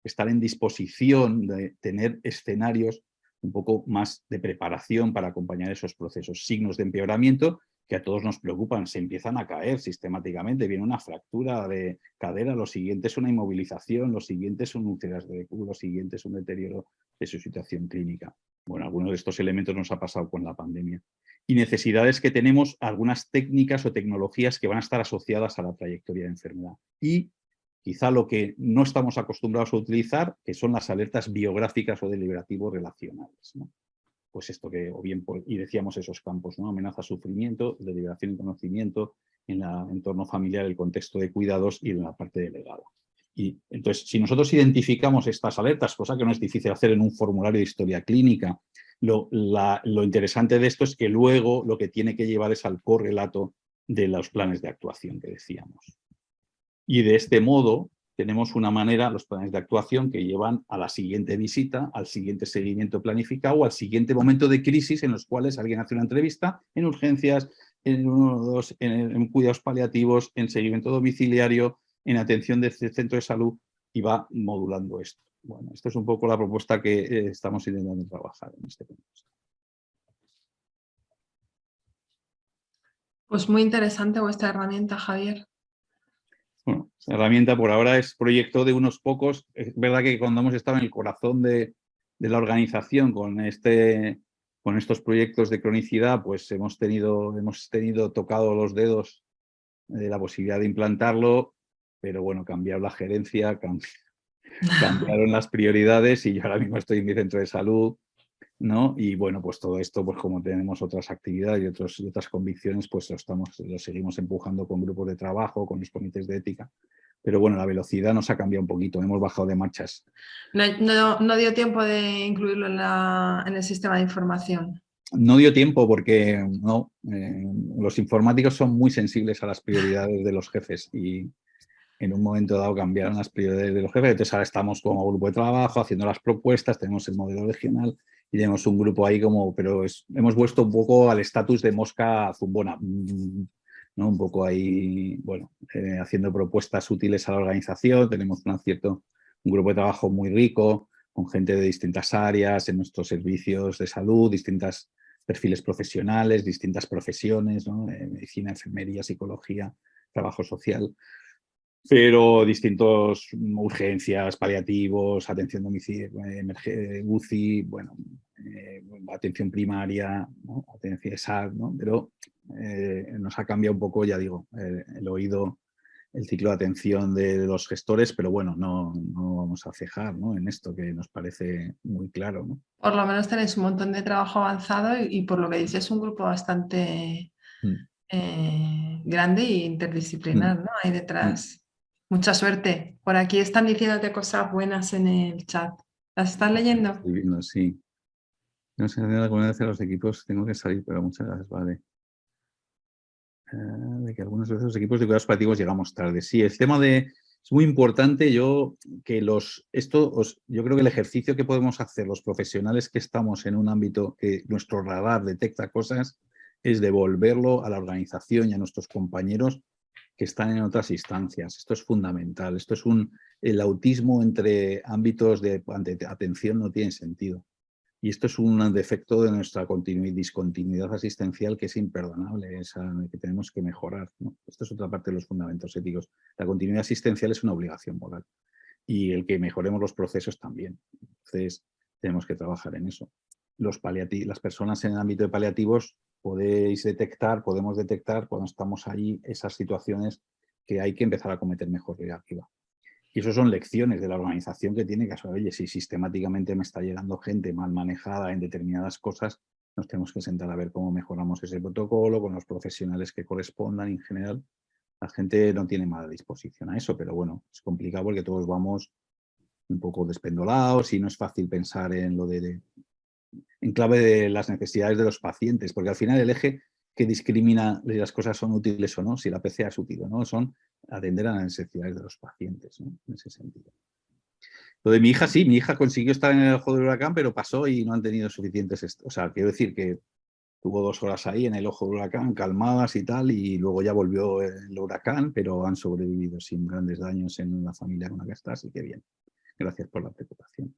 estar en disposición de tener escenarios un poco más de preparación para acompañar esos procesos. Signos de empeoramiento que a todos nos preocupan, se empiezan a caer sistemáticamente, viene una fractura de cadera, lo siguiente es una inmovilización, lo siguiente son úlceras de culo, lo siguiente es un deterioro de su situación clínica. Bueno, algunos de estos elementos nos ha pasado con la pandemia. Y necesidades que tenemos, algunas técnicas o tecnologías que van a estar asociadas a la trayectoria de enfermedad. Y quizá lo que no estamos acostumbrados a utilizar, que son las alertas biográficas o deliberativos relacionales, ¿no? Pues esto que, o bien, y decíamos esos campos, ¿no? Amenaza, sufrimiento, deliberación y conocimiento, en el entorno familiar, el contexto de cuidados y en la parte delegada. Y entonces, si nosotros identificamos estas alertas, cosa que no es difícil hacer en un formulario de historia clínica, lo interesante de esto es que luego lo que tiene que llevar es al correlato de los planes de actuación que decíamos. Y de este modo tenemos una manera, los planes de actuación que llevan a la siguiente visita, al siguiente seguimiento planificado o al siguiente momento de crisis en los cuales alguien hace una entrevista en urgencias, en cuidados paliativos, en seguimiento domiciliario, en atención del centro de salud y va modulando esto. Bueno, esto es un poco la propuesta que estamos intentando trabajar en este contexto. Pues muy interesante vuestra herramienta, Javier. Bueno, la herramienta por ahora es proyecto de unos pocos. Es verdad que cuando hemos estado en el corazón de la organización con estos proyectos de cronicidad, pues hemos tenido tocado los dedos de la posibilidad de implantarlo, pero bueno, cambiar la gerencia, cambiaron las prioridades y yo ahora mismo estoy en mi centro de salud, ¿no? Y bueno, pues todo esto, pues como tenemos otras actividades y otras convicciones, pues lo seguimos empujando con grupos de trabajo, con los comités de ética. Pero bueno, la velocidad nos ha cambiado un poquito, hemos bajado de marchas. No dio tiempo de incluirlo en el sistema de información. No dio tiempo porque no, los informáticos son muy sensibles a las prioridades de los jefes y en un momento dado cambiaron las prioridades de los jefes. Entonces ahora estamos como grupo de trabajo haciendo las propuestas, tenemos el modelo regional y tenemos un grupo ahí pero hemos vuelto un poco al estatus de mosca zumbona, ¿no? Un poco ahí, bueno, haciendo propuestas útiles a la organización, tenemos un grupo de trabajo muy rico, con gente de distintas áreas en nuestros servicios de salud, distintos perfiles profesionales, distintas profesiones, ¿no? Medicina, enfermería, psicología, trabajo social, pero distintos urgencias, paliativos, atención domiciliaria, UCI, bueno, atención primaria, ¿no? Atención SAD, ¿no? Pero nos ha cambiado un poco, ya digo, el oído, el ciclo de atención de los gestores, pero bueno, no vamos a cejar, ¿no? En esto que nos parece muy claro, ¿no? Por lo menos tenéis un montón de trabajo avanzado y por lo que dices es un grupo bastante grande e interdisciplinar, ¿no? Hay detrás. Mucha suerte. Por aquí están diciéndote cosas buenas en el chat. ¿Las estás leyendo? Estoy viendo, sí. No sé, alguna vez de los equipos tengo que salir, pero muchas gracias, vale. De que algunas veces los equipos de cuidados paliativos llegamos tarde. Sí, el tema es muy importante. Yo creo que el ejercicio que podemos hacer los profesionales que estamos en un ámbito que nuestro radar detecta cosas es devolverlo a la organización y a nuestros compañeros que están en otras instancias. Esto es fundamental. El autismo entre ámbitos de atención no tiene sentido. Y esto es un defecto de nuestra discontinuidad asistencial que es imperdonable, que tenemos que mejorar, ¿no? Esto es otra parte de los fundamentos éticos. La continuidad asistencial es una obligación moral y el que mejoremos los procesos también. Entonces, tenemos que trabajar en eso. Las personas en el ámbito de paliativos podemos detectar cuando estamos ahí esas situaciones que hay que empezar a cometer mejoría activa. Y eso son lecciones de la organización que tiene que hacer. Oye, si sistemáticamente me está llegando gente mal manejada en determinadas cosas, nos tenemos que sentar a ver cómo mejoramos ese protocolo con los profesionales que correspondan. En general, la gente no tiene mala disposición a eso, pero bueno, es complicado porque todos vamos un poco despendolados y no es fácil pensar en lo en clave de las necesidades de los pacientes, porque al final el eje que discrimina si las cosas son útiles o no, si la PCA es útil o no, son atender a las necesidades de los pacientes, ¿no? En ese sentido. Lo de mi hija, sí, mi hija consiguió estar en el ojo del huracán, pero pasó y no han tenido suficientes... O sea, quiero decir que tuvo 2 horas ahí en el ojo del huracán, calmadas y tal, y luego ya volvió el huracán, pero han sobrevivido sin grandes daños en la familia con la que está, así que bien. Gracias por la preocupación.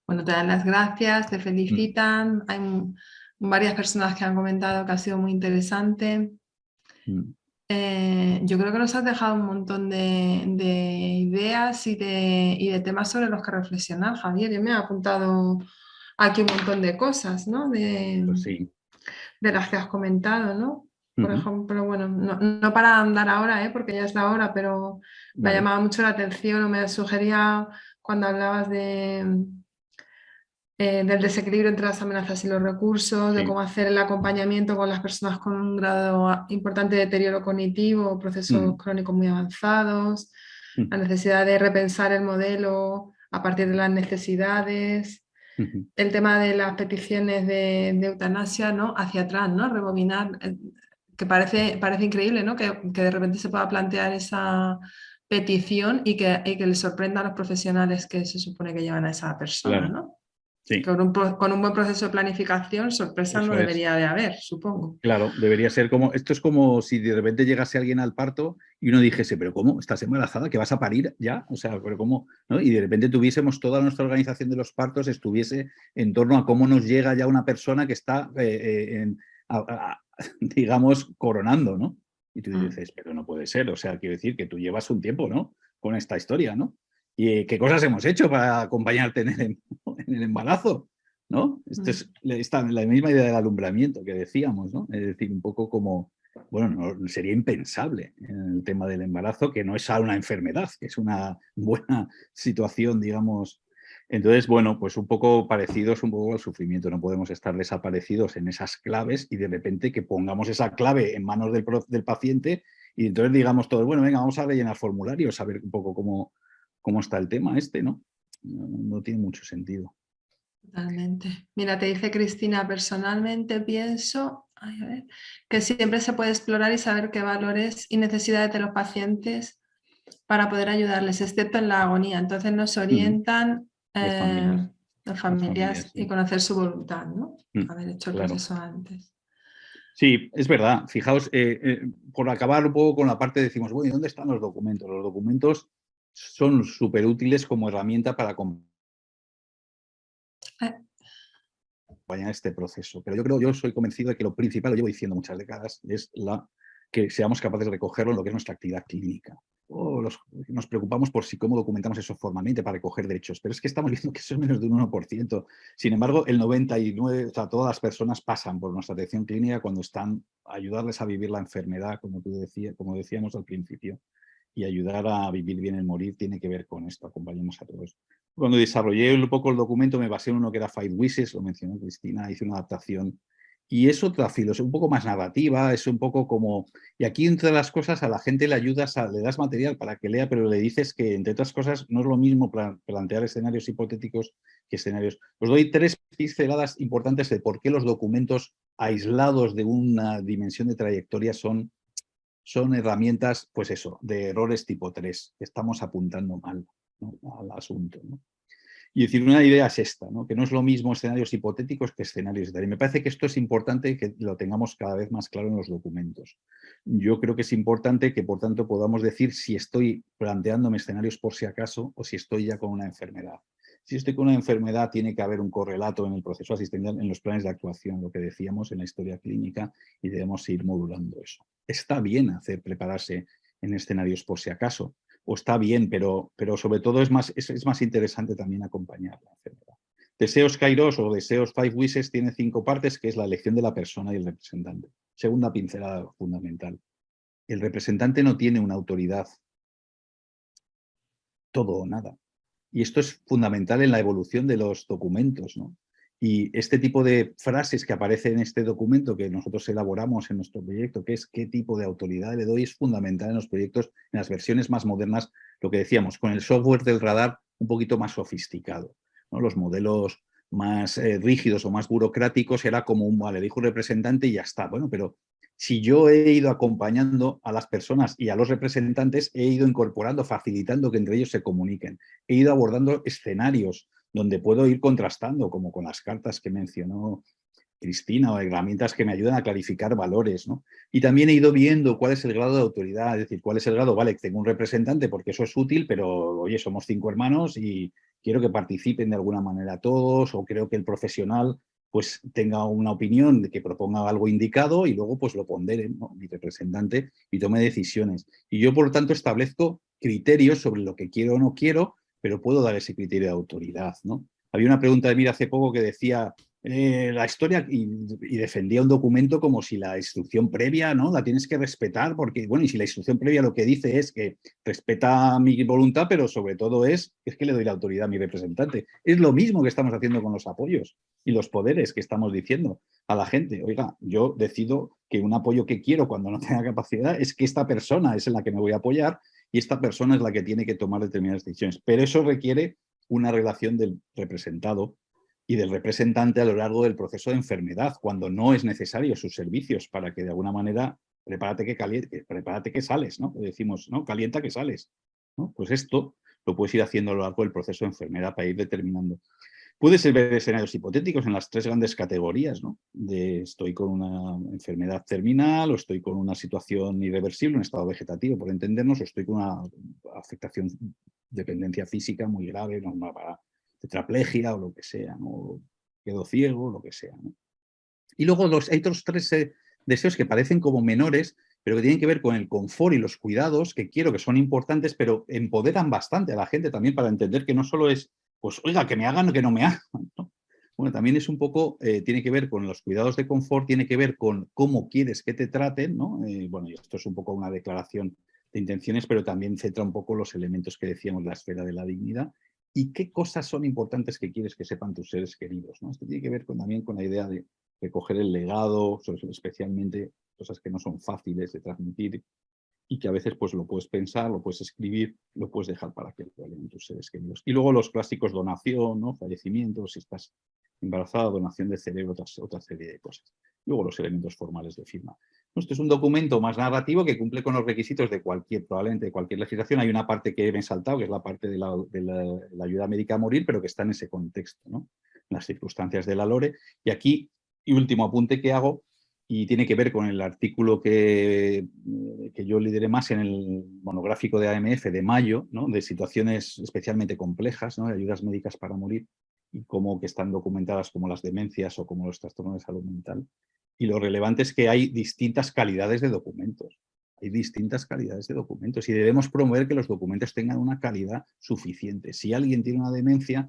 Bueno, te dan las gracias, te felicitan. Hay varias personas que han comentado que ha sido muy interesante. Yo creo que nos has dejado un montón de ideas y de temas sobre los que reflexionar, Javier. Yo me he apuntado aquí un montón de cosas, ¿no? Pues sí. De las que has comentado, ¿no? Por ejemplo, bueno, no para andar ahora, porque ya es la hora, pero me ha llamado mucho la atención o me sugería cuando hablabas del desequilibrio entre las amenazas y los recursos, de cómo hacer el acompañamiento con las personas con un grado importante de deterioro cognitivo, procesos crónicos muy avanzados, la necesidad de repensar el modelo a partir de las necesidades, el tema de las peticiones de eutanasia, ¿no? Hacia atrás, ¿no? Rebobinar, que parece increíble, ¿no? Que de repente se pueda plantear esa petición y que le sorprenda a los profesionales que se supone que llevan a esa persona, ¿no? Sí. Con un buen proceso de planificación, sorpresa no debería de haber, supongo. Claro, debería ser como, esto es como si de repente llegase alguien al parto y uno dijese, pero ¿cómo? ¿Estás embarazada? ¿Que vas a parir ya? O sea, pero ¿cómo? ¿No? Y de repente tuviésemos toda nuestra organización de los partos estuviese en torno a cómo nos llega ya una persona que está, digamos, coronando, ¿no? Y tú dices, pero no puede ser, o sea, quiero decir que tú llevas un tiempo, ¿no? Con esta historia, ¿no? ¿Y qué cosas hemos hecho para acompañarte en el embarazo? ¿No? Esto es la misma idea del alumbramiento que decíamos, ¿no? Es decir, un poco como, bueno, no, sería impensable en el tema del embarazo, que no es una enfermedad, que es una buena situación, digamos. Entonces, bueno, pues un poco parecidos un poco al sufrimiento. No podemos estar desaparecidos en esas claves y de repente que pongamos esa clave en manos del paciente y entonces digamos todos, bueno, venga, vamos a rellenar formularios, a ver un poco cómo está el tema este, ¿no? No tiene mucho sentido. Totalmente. Mira, te dice Cristina, personalmente pienso que siempre se puede explorar y saber qué valores y necesidades de los pacientes para poder ayudarles, excepto en la agonía. Entonces nos orientan las familias y conocer su voluntad, ¿no? Haber hecho el proceso antes. Sí, es verdad. Fijaos, por acabar un poco con la parte, decimos, bueno, ¿y dónde están los documentos? Los documentos son súper útiles como herramienta para acompañar este proceso. Pero yo soy convencido de que lo principal, lo llevo diciendo muchas décadas, es que seamos capaces de recogerlo en lo que es nuestra actividad clínica. Nos preocupamos por cómo documentamos eso formalmente para recoger derechos, pero es que estamos viendo que eso es menos de un 1%. Sin embargo, el 99%, o sea, todas las personas pasan por nuestra atención clínica cuando están a ayudarles a vivir la enfermedad, como decíamos al principio, y ayudar a vivir bien el morir tiene que ver con esto, acompañemos a todos. Cuando desarrollé un poco el documento me basé en uno que era Five Wishes, lo mencionó Cristina, hice una adaptación y es otra filosofía, un poco más narrativa, es un poco como... Y aquí, entre las cosas, a la gente le ayudas, le das material para que lea, pero le dices que, entre otras cosas, no es lo mismo plantear escenarios hipotéticos que escenarios. Os doy 3 pinceladas importantes de por qué los documentos aislados de una dimensión de trayectoria son herramientas, pues eso, de errores tipo 3, que estamos apuntando mal, ¿no?, al asunto, ¿no? Y decir, una idea es esta, ¿no?, que no es lo mismo escenarios hipotéticos que escenarios de... Y me parece que esto es importante que lo tengamos cada vez más claro en los documentos. Yo creo que es importante que, por tanto, podamos decir si estoy planteándome escenarios por si acaso o si estoy ya con una enfermedad. Si estoy con una enfermedad, tiene que haber un correlato en el proceso asistencial, en los planes de actuación, lo que decíamos en la historia clínica, y debemos ir modulando eso. Está bien prepararse en escenarios por si acaso. O está bien, pero sobre todo es más interesante también acompañar la enfermedad. Deseos Kairos o Deseos 5 Wishes tiene 5 partes, que es la elección de la persona y el representante. Segunda pincelada fundamental. El representante no tiene una autoridad, todo o nada. Y esto es fundamental en la evolución de los documentos, ¿no? Y este tipo de frases que aparecen en este documento que nosotros elaboramos en nuestro proyecto, que es qué tipo de autoridad le doy, es fundamental en los proyectos, en las versiones más modernas, lo que decíamos, con el software del radar un poquito más sofisticado, ¿no? Los modelos más rígidos o más burocráticos era como un, vale, dijo un representante y ya está. Bueno, pero si yo he ido acompañando a las personas y a los representantes, he ido incorporando, facilitando que entre ellos se comuniquen. He ido abordando escenarios donde puedo ir contrastando, como con las cartas que mencionó Cristina, o herramientas que me ayudan a clarificar valores, ¿no? Y también he ido viendo cuál es el grado de autoridad, es decir, cuál es el grado, vale, tengo un representante porque eso es útil, pero oye, somos 5 hermanos y quiero que participen de alguna manera todos, o creo que el profesional pues tenga una opinión, de que proponga algo indicado y luego pues lo pondere, ¿no?, mi representante, y tome decisiones. Y yo, por lo tanto, establezco criterios sobre lo que quiero o no quiero, pero puedo dar ese criterio de autoridad, ¿no? Había una pregunta de Mira hace poco que decía la historia y defendía un documento como si la instrucción previa, ¿no?, la tienes que respetar, porque, bueno, y si la instrucción previa lo que dice es que respeta mi voluntad, pero sobre todo es que le doy la autoridad a mi representante. Es lo mismo que estamos haciendo con los apoyos y los poderes que estamos diciendo a la gente. Oiga, yo decido que un apoyo que quiero cuando no tenga capacidad es que esta persona es en la que me voy a apoyar y esta persona es la que tiene que tomar determinadas decisiones. Pero eso requiere una relación del representado y del representante a lo largo del proceso de enfermedad, cuando no es necesario sus servicios, para que de alguna manera prepárate que sales, ¿no? Decimos, ¿no?, calienta que sales, ¿no? Pues esto lo puedes ir haciendo a lo largo del proceso de enfermedad para ir determinando. Puedes ver escenarios hipotéticos en las 3 grandes categorías, ¿no? De estoy con una enfermedad terminal, o estoy con una situación irreversible, un estado vegetativo, por entendernos, o estoy con una afectación, dependencia física muy grave, ¿no?, para tetraplegia o lo que sea, ¿no?, quedo ciego, lo que sea, ¿no? Y luego hay otros 3 deseos que parecen como menores, pero que tienen que ver con el confort y los cuidados, que quiero, que son importantes, pero empoderan bastante a la gente también para entender que no solo es, pues, oiga, que me hagan o que no me hagan, ¿no? Bueno, también es un poco, tiene que ver con los cuidados de confort, tiene que ver con cómo quieres que te traten, ¿no? Bueno, y esto es un poco una declaración de intenciones, pero también centra un poco los elementos que decíamos, la esfera de la dignidad, y qué cosas son importantes que quieres que sepan tus seres queridos, ¿no? Esto tiene que ver también con la idea de recoger el legado, especialmente cosas que no son fáciles de transmitir y que a veces pues lo puedes pensar, lo puedes escribir, lo puedes dejar para que lo lean tus seres queridos. Y luego los clásicos, donación, ¿no?, fallecimiento, si estás embarazada, donación de cerebro, otra serie de cosas. Luego los elementos formales de firma. Esto es un documento más narrativo que cumple con los requisitos de probablemente de cualquier legislación. Hay una parte que me he saltado, que es la parte de la ayuda médica a morir, pero que está en ese contexto, ¿no?, las circunstancias de la LORE. Y aquí, y último apunte que hago, y tiene que ver con el artículo que yo lideré más en el monográfico de AMF de mayo, ¿no?, de situaciones especialmente complejas, ¿no?, de ayudas médicas para morir, y cómo que están documentadas como las demencias o como los trastornos de salud mental. Y lo relevante es que hay distintas calidades de documentos. Hay distintas calidades de documentos y debemos promover que los documentos tengan una calidad suficiente. Si alguien tiene una demencia,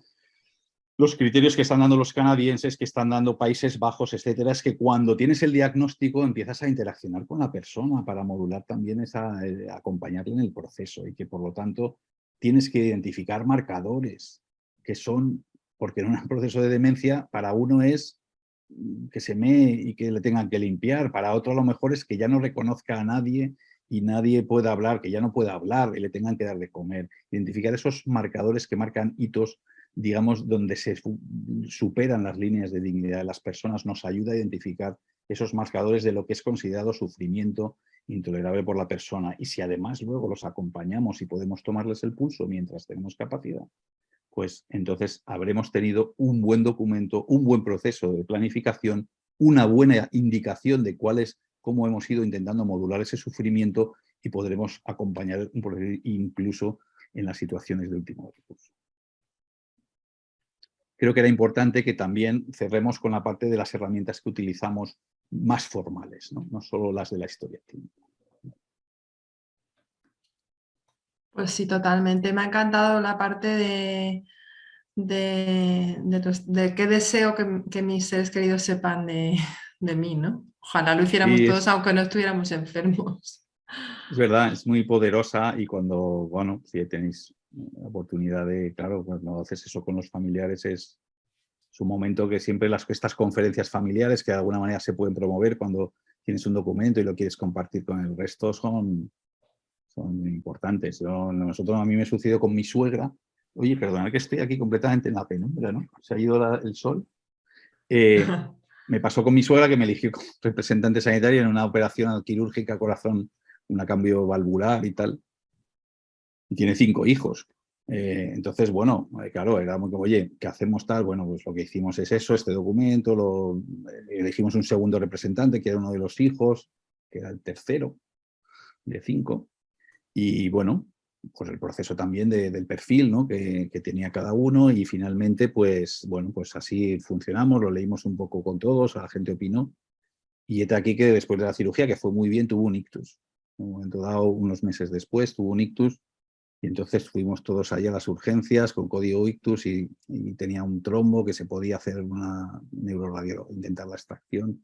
los criterios que están dando los canadienses, que están dando Países Bajos, etcétera, es que cuando tienes el diagnóstico empiezas a interaccionar con la persona para modular también acompañarle en el proceso, y que por lo tanto tienes que identificar marcadores que son, porque en un proceso de demencia para uno es que se mee y que le tengan que limpiar, para otro a lo mejor es que ya no reconozca a nadie y nadie pueda hablar, que ya no pueda hablar y le tengan que dar de comer. Identificar esos marcadores que marcan hitos, digamos, donde se superan las líneas de dignidad de las personas, nos ayuda a identificar esos marcadores de lo que es considerado sufrimiento intolerable por la persona. Y si además luego los acompañamos y podemos tomarles el pulso mientras tenemos capacidad, pues entonces habremos tenido un buen documento, un buen proceso de planificación, una buena indicación de cómo hemos ido intentando modular ese sufrimiento, y podremos acompañar un proceso incluso en las situaciones de último recurso. Creo que era importante que también cerremos con la parte de las herramientas que utilizamos más formales, no solo las de la historia clínica. Pues sí, totalmente. Me ha encantado la parte de qué deseo que mis seres queridos sepan de mí, ¿no? Ojalá lo hiciéramos Y todos aunque no estuviéramos enfermos. es verdad, es muy poderosa y cuando, bueno, si tenéis la oportunidad de, claro, cuando haces eso con los familiares es un momento que siempre estas conferencias familiares que de alguna manera se pueden promover cuando tienes un documento y lo quieres compartir con el resto son importantes. A mí me sucedió con mi suegra. Oye, perdona que estoy aquí completamente en la penumbra, ¿no? Se ha ido el sol. Me pasó con mi suegra que me eligió como representante sanitario en una operación quirúrgica corazón, un cambio valvular y tal. Y tiene 5 hijos. Entonces, bueno, claro, era muy como, oye, ¿qué hacemos tal? Bueno, pues lo que hicimos es eso, este documento, elegimos un segundo representante, que era uno de los hijos, que era el tercero de 5. Y bueno, pues el proceso también del perfil, ¿no? que tenía cada uno y finalmente, pues bueno, pues así funcionamos, lo leímos un poco con todos, la gente opinó. Y está aquí que después de la cirugía, que fue muy bien, tuvo un ictus. En un momento dado, unos meses después, tuvo un ictus. Y entonces fuimos todos allá a las urgencias con código ictus y tenía un trombo que se podía hacer una neuroradiología, intentar la extracción.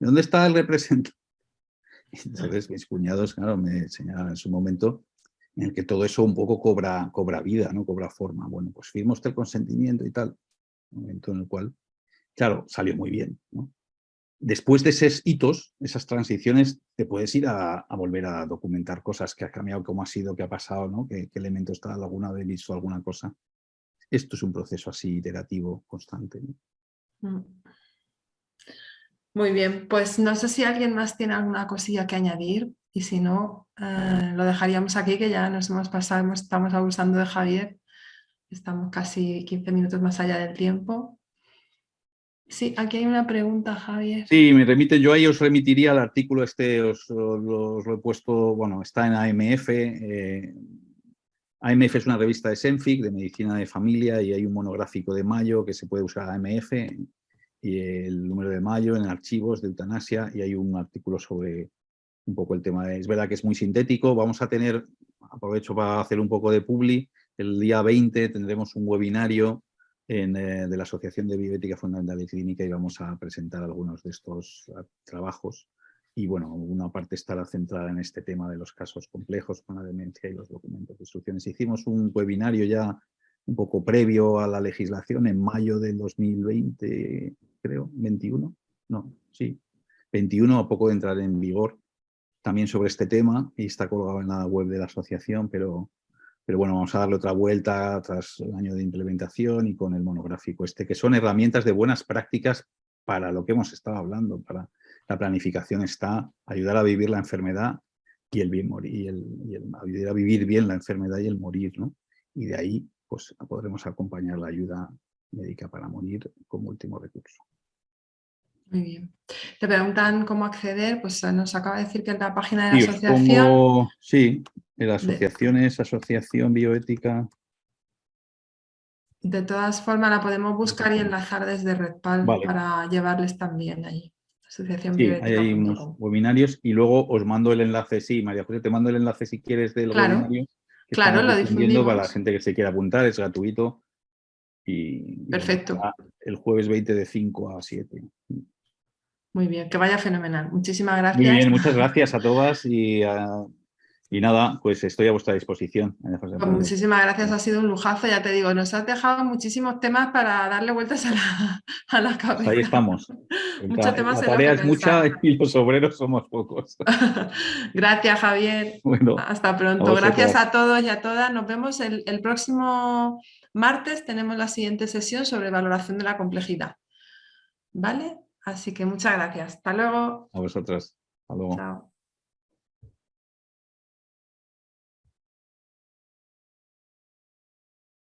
¿Dónde está el representante? Entonces mis cuñados, claro, me señalaron en su momento en el que todo eso un poco cobra vida, ¿no? Cobra forma. Bueno, pues firmó usted el consentimiento y tal. Un momento en el cual, claro, salió muy bien, ¿no? Después de esos hitos, esas transiciones, te puedes ir a volver a documentar cosas que ha cambiado, cómo ha sido, qué ha pasado, ¿no? ¿Qué elemento está, alguna vez visto alguna cosa? Esto es un proceso así iterativo, constante, ¿no? Muy bien, pues no sé si alguien más tiene alguna cosilla que añadir y si no, lo dejaríamos aquí, que ya nos hemos pasado, estamos abusando de Javier, estamos casi 15 minutos más allá del tiempo. Sí, aquí hay una pregunta, Javier. Sí, me remite, yo ahí os remitiría al artículo este, os lo he puesto, bueno, está en AMF. AMF es una revista de Senfic, de medicina de familia, y hay un monográfico de mayo que se puede usar AMF, y el número de mayo en archivos de eutanasia, y hay un artículo sobre un poco el tema. Es verdad que es muy sintético. Vamos a tener, aprovecho para hacer un poco de publi, el día 20 tendremos un webinario de la Asociación de Bioética Fundamental y Clínica y vamos a presentar algunos de estos trabajos. Y bueno, una parte estará centrada en este tema de los casos complejos con la demencia y los documentos de instrucciones. Hicimos un webinario ya un poco previo a la legislación en mayo del 2020, creo, 21, no, sí, 21, a poco de entrar en vigor, también sobre este tema, y está colgado en la web de la asociación, pero bueno, vamos a darle otra vuelta tras el año de implementación y con el monográfico este, que son herramientas de buenas prácticas para lo que hemos estado hablando, para la planificación está, ayudar a vivir la enfermedad y el bien morir, ayudar a vivir bien la enfermedad y el morir, ¿no? Y de ahí, pues, podremos acompañar la ayuda médica para morir como último recurso. Muy bien. Te preguntan cómo acceder, pues nos acaba de decir que en la página de la Sí, os asociación. pongo, sí, en la asociación es Asociación Bioética. De todas formas, la podemos buscar y enlazar desde Redpal Vale, para llevarles también ahí. sí, hay unos Asociacionbioética.com. webinarios y luego os mando el enlace, sí, María José, te mando el enlace si quieres del Claro, webinario que claro, estamos lo difundiendo para la difundimos. gente que se quiera apuntar, es gratuito y bueno, Perfecto. el jueves 20 de 5 a 7. Muy bien, que vaya fenomenal. Muchísimas Muy gracias. bien, muchas gracias a todas y nada, pues estoy a vuestra disposición, María José. Pues muchísimas gracias, ha sido un lujazo, ya te digo, nos has dejado muchísimos temas para darle vueltas a la Pues ahí cabeza. estamos. Muchos temas La en los que tarea es mucha pensar. y los obreros somos pocos. Gracias, Javier. Bueno, Hasta a pronto. Gracias vosotras. a todos y a todas. Nos vemos el próximo martes. Tenemos la siguiente sesión sobre valoración de la complejidad. ¿Vale? Así que muchas gracias. Hasta luego. A vosotras. Hasta luego. Chao.